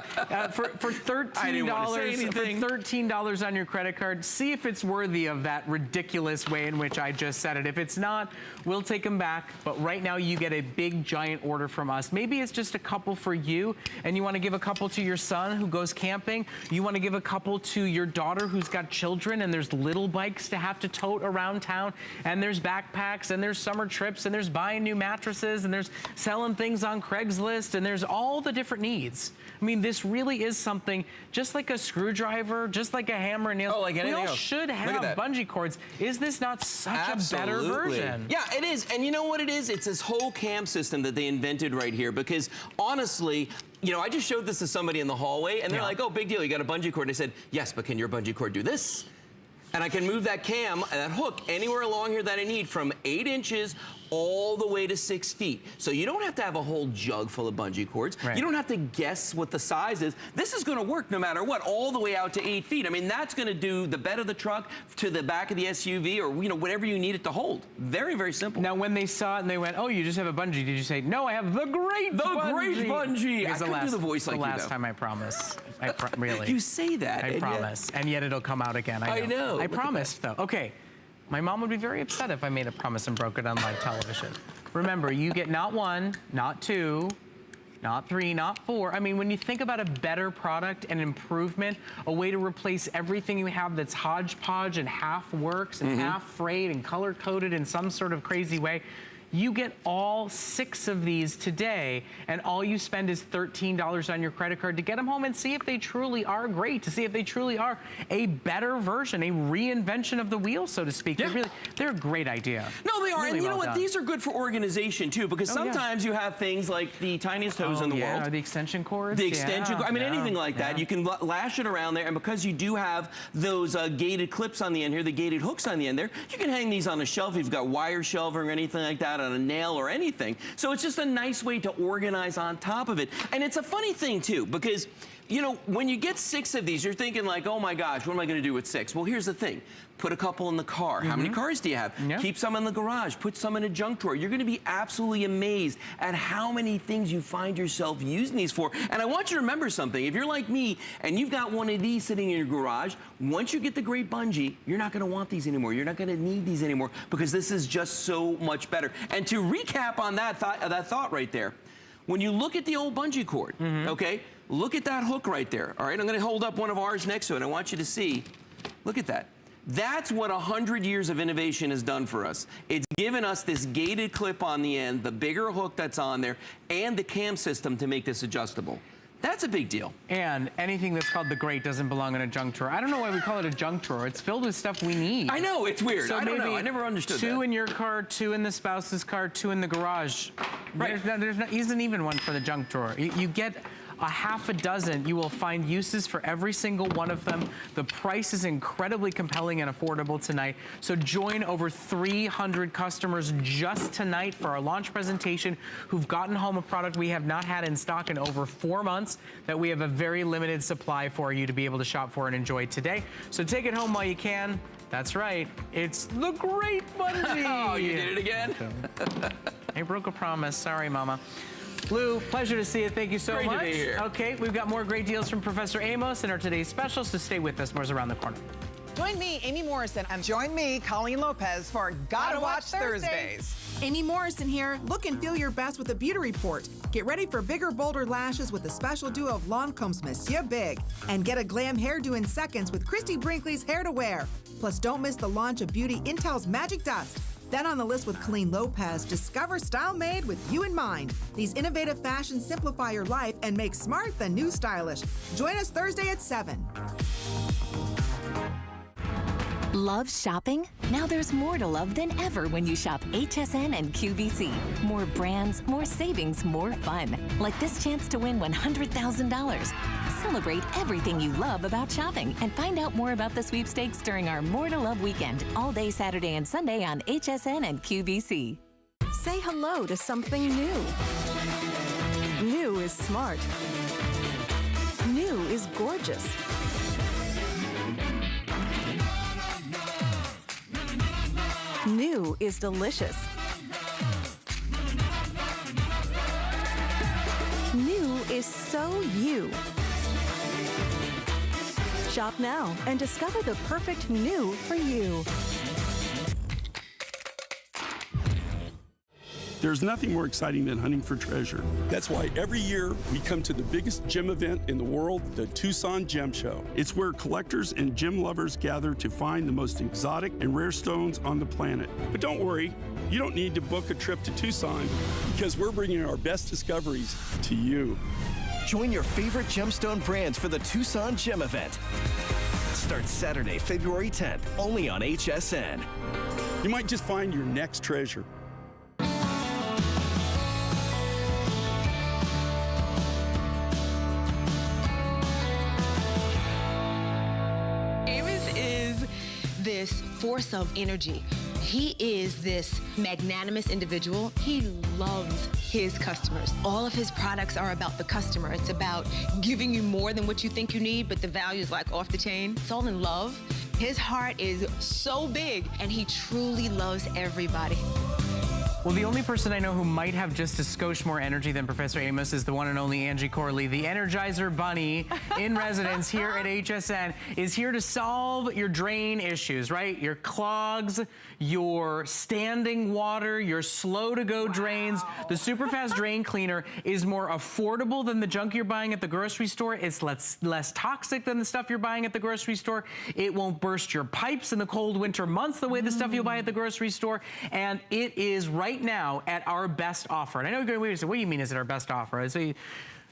For $13, I didn't want to say anything. For $13 on your credit card, see if it's worthy of that ridiculous ridiculous way in which I just said it. If it's not, we'll take them back. But right now, you get a big, giant order from us. Maybe it's just a couple for you, and you want to give a couple to your son who goes camping. You want to give a couple to your daughter who's got children, and there's little bikes to have to tote around town, and there's backpacks, and there's summer trips, and there's buying new mattresses, and there's selling things on Craigslist, and there's all the different needs. I mean, this really is something, just like a screwdriver, just like a hammer and nails. Oh, like anything we all else. should have bungee cords. Is this not such a better version? Yeah, it is. And you know what it is? It's this whole cam system that they invented right here, because honestly, you know, I just showed this to somebody in the hallway, and they're like, oh, big deal, you got a bungee cord. And I said, yes, but can your bungee cord do this? And I can move that cam, that hook, anywhere along here that I need, from 8 inches all the way to 6 feet. So you don't have to have a whole jug full of bungee cords. Right. You don't have to guess what the size is. This is gonna work no matter what, all the way out to 8 feet. I mean, that's gonna do the bed of the truck to the back of the SUV, or, you know, whatever you need it to hold. Very, very simple. Now, when they saw it and they went, oh, you just have a bungee, did you say, no, I have the great bungee? The great bungee. Because I couldn't do the voice like you, the last though. time, I promise. Really. You say that. I promise. And yet it'll come out again. I know. I promised, though. Okay. My mom would be very upset if I made a promise and broke it on live television. Remember, you get not 1, not 2, not 3, not 4. I mean, when you think about a better product, an improvement, a way to replace everything you have that's hodgepodge and half works and half frayed and color-coded in some sort of crazy way, you get all 6 of these today, and all you spend is $13 on your credit card to get them home and see if they truly are great, to see if they truly are a better version, a reinvention of the wheel, so to speak. Yeah. They're a great idea. No, they are. Really And you know well what? done. These are good for organization, too, because sometimes you have things like the tiniest hose in the world. Or the extension cords. The extension cord. I mean, anything like that. You can lash it around there, and because you do have those gated clips on the end here, the gated hooks on the end there, you can hang these on a shelf if you've got wire shelving or anything like that, on a nail or anything. So it's just a nice way to organize on top of it. And it's a funny thing, too, because, you know, when you get 6 of these, you're thinking like, oh my gosh, what am I going to do with 6? Well, here's the thing. Put a couple in the car. How many cars do you have? Keep some in the garage. Put some in a junk drawer. You're going to be absolutely amazed at how many things you find yourself using these for. And I want you to remember something. If you're like me and you've got one of these sitting in your garage, once you get the great bungee, you're not going to want these anymore. You're not going to need these anymore, because this is just so much better. And to recap on that thought right there, when you look at the old bungee cord, okay, look at that hook right there. All right, I'm going to hold up one of ours next to it. I want you to see. Look at that. That's what 100 years of innovation has done for us. It's given us this gated clip on the end, the bigger hook that's on there, and the cam system to make this adjustable. That's a big deal. And anything that's called the great doesn't belong in a junk drawer. I don't know why we call it a junk drawer. It's filled with stuff we need. I know, it's weird. So I don't know. I never understood 2 that. in your car, 2 in the spouse's car, 2 in the garage. Right. There isn't even one for the junk drawer. You get a half a dozen. You will find uses for every single one of them. The price is incredibly compelling and affordable tonight. So join over 300 customers just tonight for our launch presentation who've gotten home a product we have not had in stock in over 4 months that we have a very limited supply for you to be able to shop for and enjoy today. So take it home while you can. That's right. It's the great bungee. Oh, you did it again? I broke a promise. Sorry, Mama. Lou, pleasure to see you. Thank you so much. Great to be here. Okay, we've got more great deals from Professor Amos in our today's special, so stay with us. More's around the corner. Join me, Amy Morrison, and join me, Colleen Lopez, for Gotta Watch Thursdays. Amy Morrison here. Look and feel your best with a beauty report. Get ready for bigger, bolder lashes with the special duo of Lancome's Monsieur Big. And get a glam hairdo in seconds with Christy Brinkley's Hair to Wear. Plus, don't miss the launch of Beauty Intel's Magic Dust. Then on the list with Colleen Lopez, discover style made with you in mind. These innovative fashions simplify your life and make smart the new stylish. Join us Thursday at 7. Love shopping? Now there's more to love than ever when you shop HSN and QVC. More brands, more savings, more fun. Like this chance to win $100,000. Celebrate everything you love about shopping and find out more about the sweepstakes during our More to Love weekend, all day Saturday and Sunday on HSN and QVC. Say hello to something new. New is smart. New is gorgeous. New is delicious. New is so you. Shop now and discover the perfect new for you. There's nothing more exciting than hunting for treasure. That's why every year we come to the biggest gem event in the world, the Tucson Gem Show. It's where collectors and gem lovers gather to find the most exotic and rare stones on the planet. But don't worry, you don't need to book a trip to Tucson because we're bringing our best discoveries to you. Join your favorite gemstone brands for the Tucson Gem Event. Starts Saturday, February 10th, only on HSN. You might just find your next treasure. Amos is this force of energy. He is this magnanimous individual. He loves his customers. All of his products are about the customer. It's about giving you more than what you think you need, but the value is like off the chain. It's all in love. His heart is so big, and he truly loves everybody. Well, the only person I know who might have just a skosh more energy than Professor Amos is the one and only Angie Corley. The Energizer Bunny in residence here at HSN is here to solve your drain issues, right? Your clogs, your standing water, your slow-to-go drains. The Superfast Drain Cleaner is more affordable than the junk you're buying at the grocery store. It's less toxic than the stuff you're buying at the grocery store. It won't burst your pipes in the cold winter months the way the stuff you'll buy at the grocery store. And it is right now at our best offer. And I know you're going to wait and say, what do you mean is it our best offer? I say,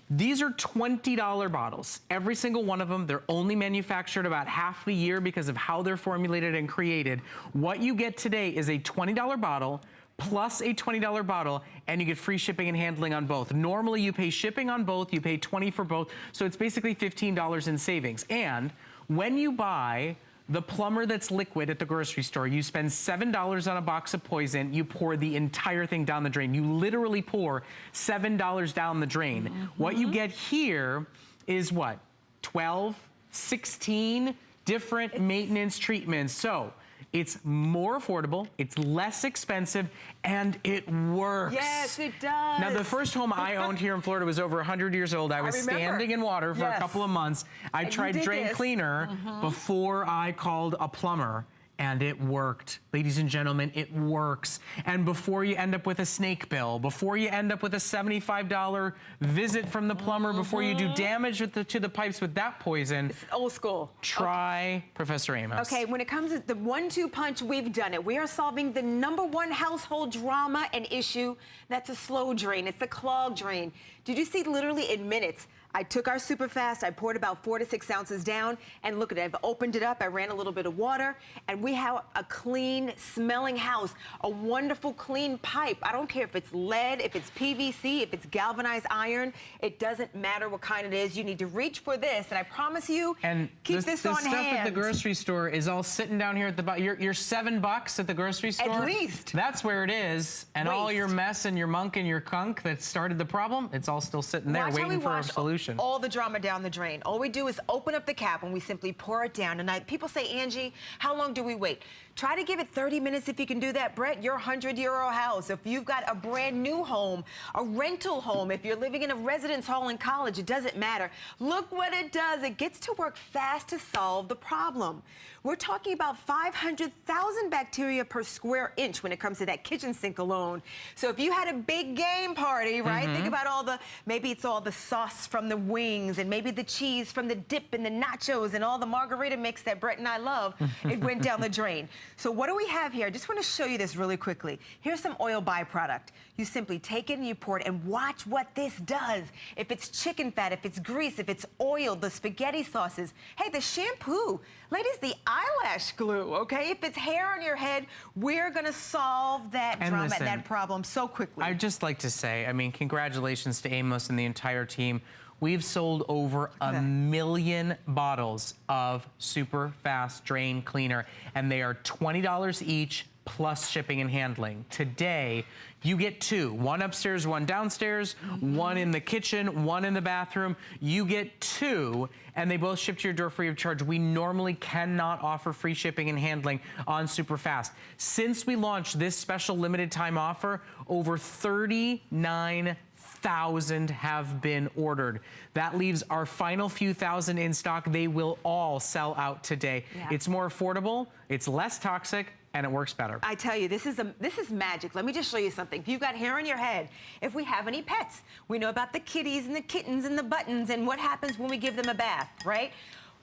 these are $20 bottles. Every single one of them. They're only manufactured about half the year because of how they're formulated and created. What you get today is a $20 bottle plus a $20 bottle, and you get free shipping and handling on both. Normally you pay shipping on both, you pay $20 for both, so it's basically $15 in savings. And when you buy the plumber that's liquid at the grocery store, you spend $7 on a box of poison, you pour the entire thing down the drain. You literally pour $7 down the drain. What you get here is what? 12, 16 different maintenance treatments. So it's more affordable, it's less expensive, and it works. Yes, it does. Now, the first home I owned here in Florida was over 100 years old. I was standing in water for a couple of months. I tried drain cleaner before I called a plumber, and it worked. Ladies and gentlemen, it works. And before you end up with a snake bill, before you end up with a $75 visit from the plumber, before you do damage to the pipes with that poison, It's old school. Try Professor Amos. Okay, when it comes to the 1-2 punch, we've done it. We are solving the #1 household drama and issue. That's a slow drain. It's the clog drain. Did you see literally in minutes? I took our Superfast, I poured about 4 to 6 ounces down, and look at it, I've opened it up, I ran a little bit of water, and we have a clean smelling house, a wonderful clean pipe. I don't care if it's lead, if it's PVC, if it's galvanized iron, it doesn't matter what kind it is. You need to reach for this, and I promise you, keep this on hand. The stuff at the grocery store is all sitting down here at the bottom. Your $7 at the grocery store. At least. That's where it is. And all your mess and your munk and your kunk that started the problem, it's all still sitting there waiting for a solution. All the drama down the drain. All we do is open up the cap and we simply pour it down. And people say, Angie, how long do we wait? Try to give it 30 minutes if you can do that. Brett, your 100-year-old house, if you've got a brand new home, a rental home, if you're living in a residence hall in college, it doesn't matter. Look what it does. It gets to work fast to solve the problem. We're talking about 500,000 bacteria per square inch when it comes to that kitchen sink alone. So if you had a big game party, right? Think about all the, maybe it's all the sauce from the wings and maybe the cheese from the dip and the nachos and all the margarita mix that Brett and I love. It went down the drain. So what do we have here? I just want to show you this really quickly. Here's some oil byproduct. You simply take it and you pour it, and watch what this does. If it's chicken fat, if it's grease, if it's oil, the spaghetti sauces. Hey, the shampoo. Ladies, the eyelash glue, okay? If it's hair on your head, we're going to solve that drama and that problem so quickly. I'd just like to say, I mean, congratulations to Amos and the entire team. We've sold over 1 million bottles of Super Fast Drain Cleaner, and they are $20 each plus shipping and handling. Today, you get 2, one upstairs, one downstairs, one in the kitchen, one in the bathroom. You get 2, and they both ship to your door free of charge. We normally cannot offer free shipping and handling on Superfast. Since we launched this special limited time offer, over 39,000 1,000 have been ordered. That leaves our final few thousand in stock. They will all sell out today. Yeah. It's more affordable, it's less toxic, and it works better. I tell you, this is magic. Let me just show you something. If you've got hair on your head, if we have any pets, we know about the kitties and the kittens and the buttons and what happens when we give them a bath, right?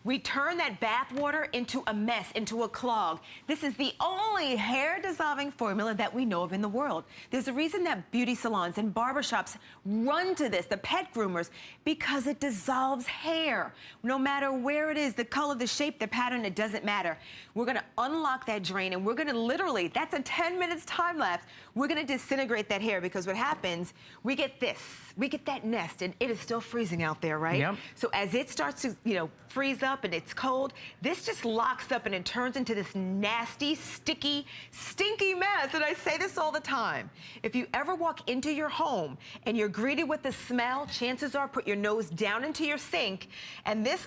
We turn that bath water into a mess, into a clog. This is the only hair-dissolving formula that we know of in the world. There's a reason that beauty salons and barbershops run to this, the pet groomers, because it dissolves hair. No matter where it is, the color, the shape, the pattern, it doesn't matter. We're gonna unlock that drain and we're gonna literally, that's a 10 minutes time lapse, we're gonna disintegrate that hair because what happens, we get this, we get that nest and it is still freezing out there, right? Yep. So as it starts to, freeze up and it's cold, this just locks up and it turns into this nasty, sticky, stinky mess. And I say this all the time. If you ever walk into your home and you're greeted with the smell, chances are put your nose down into your sink and this,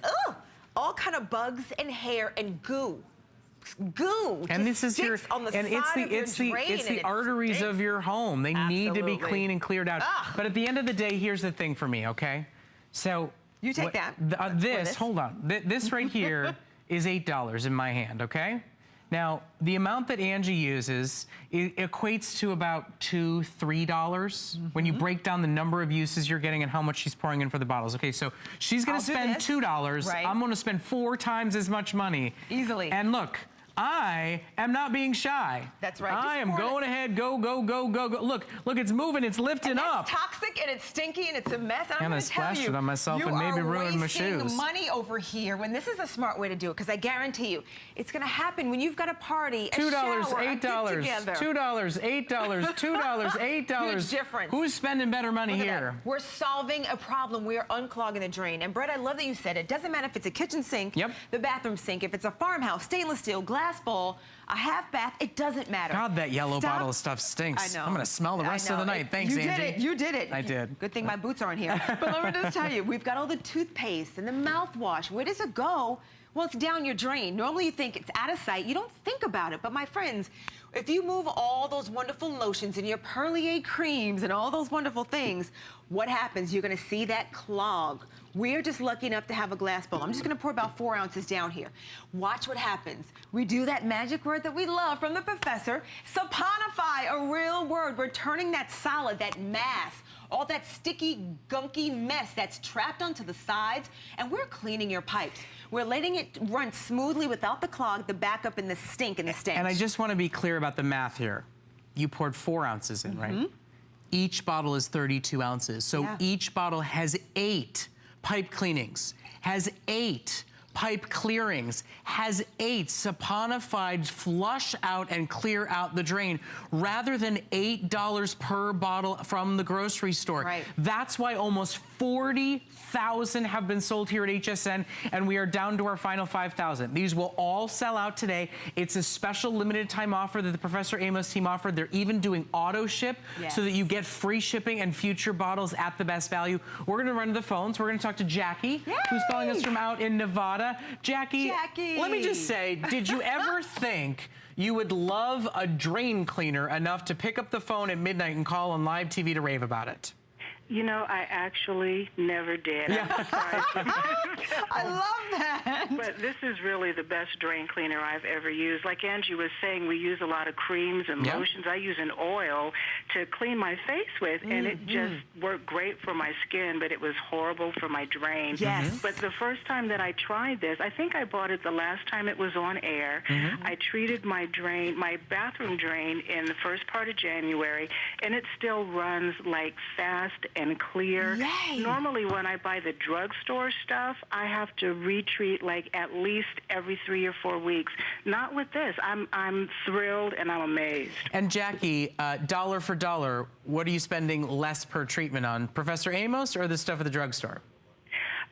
all kind of bugs and hair and goo. And this is your, on the and it's the arteries of your home. They need to be clean and cleared out. But at the end of the day, here's the thing for me, okay? So you take that. Hold on. This right here is $8 in my hand, okay? Now, the amount that Angie uses equates to about $2, $3 when you break down the number of uses you're getting and how much she's pouring in for the bottles. Okay, so she's gonna spend $2. Right. I'm gonna spend 4 times as much money. Easily. And look, I am not being shy. That's right. I am going ahead, go. Look, it's moving, it's lifting up. It's toxic and it's stinky and it's a mess. And I'm I going to tell splashed you, it on myself and maybe ruined my shoes. You are wasting money over here when this is a smart way to do it, because I guarantee you, it's going to happen when you've got a party, a $2, shower, $8, $2, $8, $2, $8. Huge difference. Who's spending better money Look at here? that. We're solving a problem. We are unclogging the drain. And Brett, I love that you said it. Doesn't matter if it's a kitchen sink, the bathroom sink, if it's a farmhouse, stainless steel, glass bowl, a half bath, it doesn't matter. God, that yellow bottle of stuff stinks. I know. I'm gonna smell the rest of the night. Thanks, Angie. You did it. I did. Good thing my boots aren't here. But let me just tell you, we've got all the toothpaste and the mouthwash. Where does it go? Well, it's down your drain. Normally you think it's out of sight. You don't think about it. But my friends, if you move all those wonderful lotions and your Perlier creams and all those wonderful things, what happens? You're gonna see that clog. We're just lucky enough to have a glass bowl. I'm just gonna pour about 4 ounces down here. Watch what happens. We do that magic word that we love from the professor, saponify, a real word. We're turning that solid, that mass, all that sticky, gunky mess that's trapped onto the sides, and we're cleaning your pipes. We're letting it run smoothly without the clog, the backup, and the stink and the stench. And I just want to be clear about the math here. You poured 4 ounces in, right? Each bottle is 32 ounces. So each bottle has 8 pipe cleanings, has 8 pipe clearings, has 8 saponified flush out and clear out the drain, rather than $8 per bottle from the grocery store. Right. That's why almost 40,000 have been sold here at HSN, and we are down to our final 5,000. These will all sell out today. It's a special limited time offer that the Professor Amos team offered. They're even doing auto ship so that you get free shipping and future bottles at the best value. We're gonna run to the phones. We're gonna talk to Jackie, who's calling us from out in Nevada. Jackie, let me just say, did you ever think you would love a drain cleaner enough to pick up the phone at midnight and call on live TV to rave about it? You know, I actually never did. I love that. But this is really the best drain cleaner I've ever used. Like Angie was saying, we use a lot of creams and lotions. I use an oil to clean my face with, and it just worked great for my skin, but it was horrible for my drain. But the first time that I tried this, I think I bought it the last time it was on air. I treated my drain, my bathroom drain, in the first part of January, and it still runs like fast and clear. Normally when I buy the drugstore stuff, I have to retreat like at least every 3 or 4 weeks. Not with this. I'm thrilled and I'm amazed. And Jackie, dollar for dollar, what are you spending less per treatment on? Professor Amos or the stuff at the drugstore?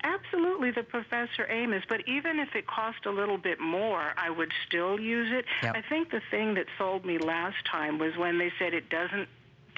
Absolutely, the Professor Amos, but even if it cost a little bit more, I would still use it. I think the thing that sold me last time was when they said it doesn't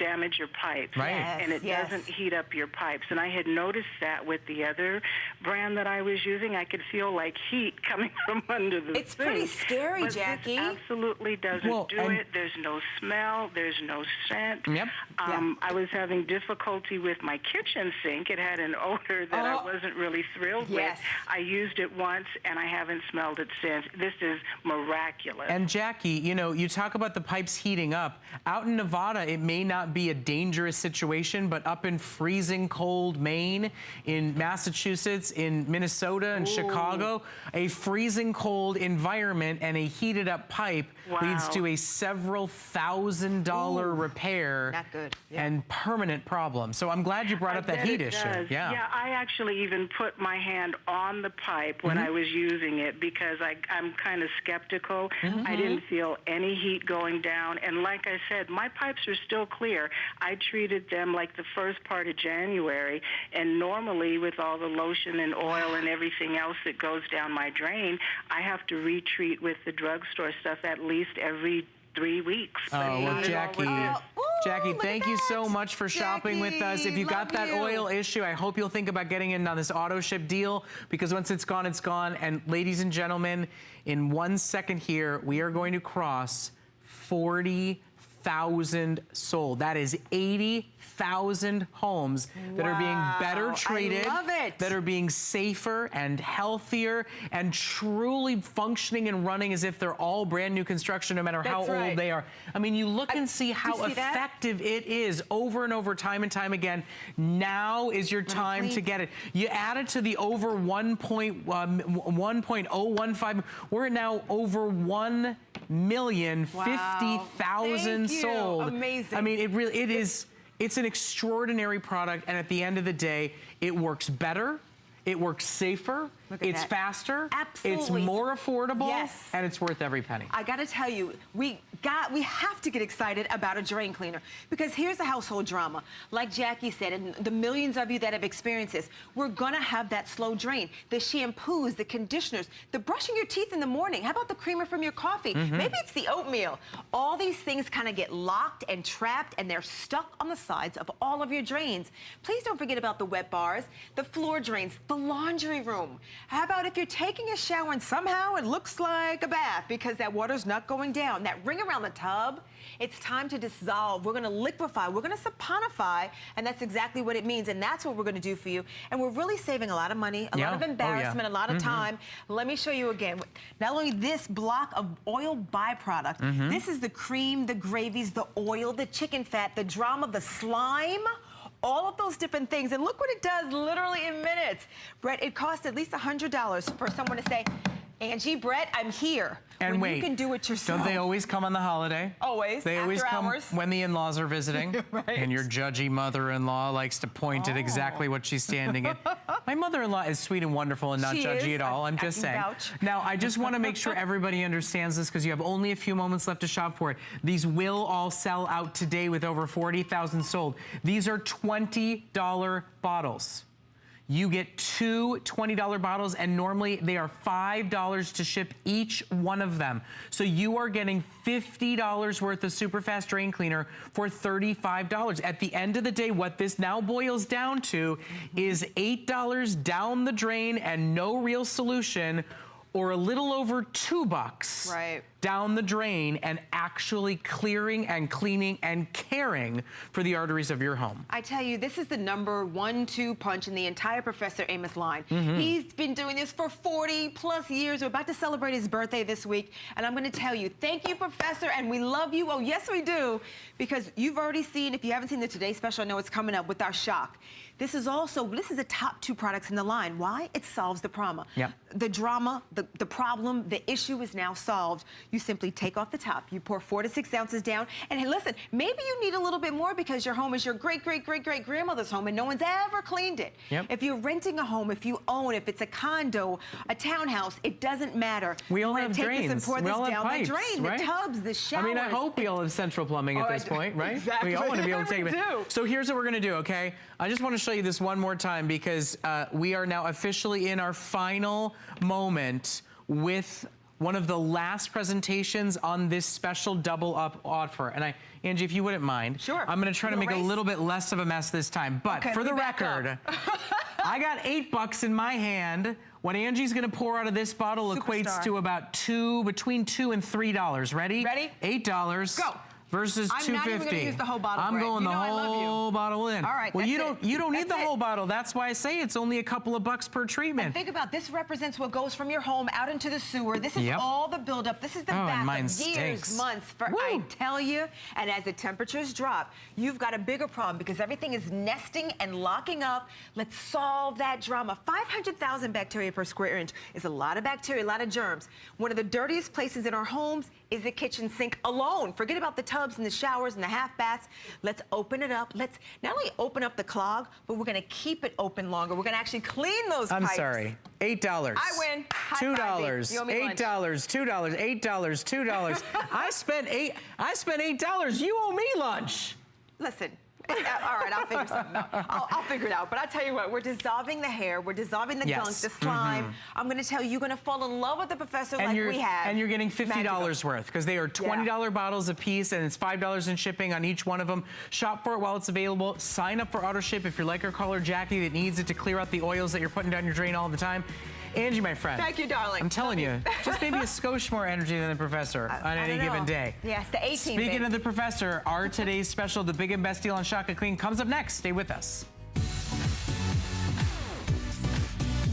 damage your pipes. Right. And it doesn't heat up your pipes. And I had noticed that with the other brand that I was using. I could feel like heat coming from under the It's pretty scary, but Jackie. This absolutely doesn't do it. There's no smell. There's no scent. Yep. I was having difficulty with my kitchen sink. It had an odor that I wasn't really thrilled with. I used it once, and I haven't smelled it since. This is miraculous. And Jackie, you know, you talk about the pipes heating up. Out in Nevada, it may not be a dangerous situation, but up in freezing cold Maine, in Massachusetts, in Minnesota, and Chicago, a freezing cold environment and a heated up pipe leads to a several $1,000 repair and permanent problem. So I'm glad you brought up that heat issue. Yeah, I actually even put my hand on the pipe when I was using it because I'm kind of skeptical. I didn't feel any heat going down. And like I said, my pipes are still clear. I treated them like the first part of January. And normally with all the lotion and oil and everything else that goes down my drain, I have to retreat with the drugstore stuff at least every 3 weeks. Oh, well, Jackie, thank you so much for shopping with us. If you got that oil issue, I hope you'll think about getting in on this auto ship deal, because once it's gone, it's gone. And ladies and gentlemen, in 1 second here, we are going to cross 40,000 sold. That is 80,000 homes that are being better treated, that are being safer and healthier and truly functioning and running as if they're all brand new construction, no matter how old they are. I mean, you look and see how effective it is over and over, time and time again. Now is your time to get it. You add it to the over 1.015. We're now over 1,050,000 sold. Amazing. I mean, it's an extraordinary product, and at the end of the day, it works better, it works safer, it's faster, it's more affordable, and it's worth every penny. I gotta tell you, we have to get excited about a drain cleaner, because here's a household drama. Like Jackie said, and the millions of you that have experienced this, we're gonna have that slow drain. The shampoos, the conditioners, the brushing your teeth in the morning. How about the creamer from your coffee? Maybe it's the oatmeal. All these things kind of get locked and trapped, and they're stuck on the sides of all of your drains. Please don't forget about the wet bars, the floor drains, the laundry room. How about if you're taking a shower and somehow it looks like a bath because that water's not going down? That ring around the tub, it's time to dissolve. We're gonna liquefy, we're gonna saponify, and that's exactly what it means, and that's what we're gonna do for you. And we're really saving a lot of money, a lot of embarrassment, a lot of time. Let me show you again. Not only this block of oil byproduct, this is the cream, the gravies, the oil, the chicken fat, the drama, the slime, all of those different things. And look what it does literally in minutes. Brett, it costs at least $100 for someone to say, Angie, Brett, I'm here. And when you can do it yourself. Don't they always come on the holiday? Always. They always come hours. when the in-laws are visiting. And your judgy mother-in-law likes to point at exactly what she's standing in. My mother-in-law is sweet and wonderful and not judgy at all. I'm just saying. Now, I just want to make sure everybody understands this, because you have only a few moments left to shop for it. These will all sell out today with over 40,000 sold. These are $20 bottles. You get two $20 bottles, and normally they are $5 to ship each one of them. So you are getting $50 worth of super fast drain cleaner for $35. At the end of the day, what this now boils down to is $8 down the drain and no real solution, or a little over $2 down the drain and actually clearing and cleaning and caring for the arteries of your home. I tell you, this is the number 1-2 punch in the entire Professor Amos line. He's been doing this for 40+ years. We're about to celebrate his birthday this week, and I'm going to tell you, thank you, Professor, and we love you. Oh, yes, we do, because you've already seen, if you haven't seen the Today Special, I know it's coming up with our shock. This is the top 2 products in the line. Why? It solves the problem. The drama, the problem, the issue is now solved. You simply take off the top, you pour 4 to 6 ounces down, and hey, listen, maybe you need a little bit more because your home is your great-great-great-great-grandmother's home and no one's ever cleaned it. If you're renting a home, if you own, if it's a condo, a townhouse, it doesn't matter. We all have take drains. this and pour we this all have down pipes, the drain, right? the tubs, the showers. I mean, I hope we all have central plumbing at this point, right? Exactly. We all want to be able to take it. So here's what we're going to do, okay? I just want to show you this one more time, because we are now officially in our final moment with one of the last presentations on this special double up offer. And Angie, if you wouldn't mind, sure. I'm going to try to make a little bit less of a mess this time. But for the record, I got $8 in my hand. What Angie's going to pour out of this bottle equates to about between $2 and $3. Ready? Ready? $8. Go. Versus $2.50. I'm not even going to use the whole bottle. I'm going the I love whole bottle in. All right. Well, you don't need the whole bottle. That's why I say it's only a couple of bucks per treatment. And think about this represents what goes from your home out into the sewer. This is all the buildup. This is the bath of years, months. I tell you. And as the temperatures drop, you've got a bigger problem because everything is nesting and locking up. Let's solve that drama. 500,000 bacteria per square inch is a lot of bacteria, a lot of germs. One of the dirtiest places in our homes is the kitchen sink alone. Forget about the tubs and the showers and the half baths. Let's open it up. Let's not only open up the clog, but we're gonna keep it open longer. We're gonna actually clean those pipes. I'm sorry. $8. I win. $2. $8. $2. $8. $2. I spent $8. You owe me lunch. Listen. All right, I'll figure something out. I'll figure it out. But I tell you what, we're dissolving the hair, we're dissolving the gunk, the slime. I'm going to tell you, you're going to fall in love with the professor like we have. And you're getting $50 worth because they are $20 bottles a piece, and it's $5 in shipping on each one of them. Shop for it while it's available. Sign up for auto ship if you're like our caller Jackie that needs it to clear out the oils that you're putting down your drain all the time. Angie, my friend. Thank you, darling. I'm telling you, just maybe a skosh more energy than the professor on any given day. Yes, the 18. Speaking of the professor, our today's special, the big and best deal on Shock and Clean, comes up next. Stay with us.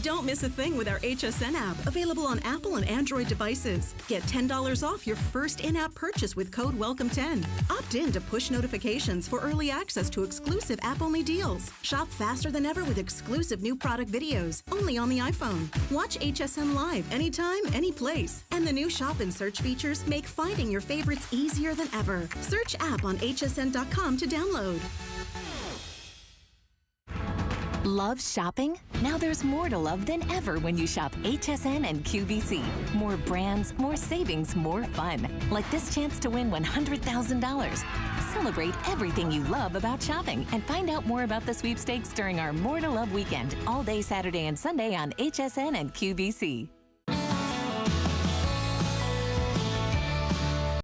Don't miss a thing with our HSN app, available on Apple and Android devices. Get $10 off your first in-app purchase with code WELCOME10. Opt in to push notifications for early access to exclusive app-only deals. Shop faster than ever with exclusive new product videos, only on the iPhone. Watch HSN live anytime, any place. And the new shop and search features make finding your favorites easier than ever. Search app on hsn.com to download. Love shopping? Now there's more to love than ever when you shop HSN and QVC. More brands, more savings, more fun. Like this chance to win $100,000. Celebrate everything you love about shopping and find out more about the sweepstakes during our More to Love weekend, all day Saturday and Sunday on HSN and QVC.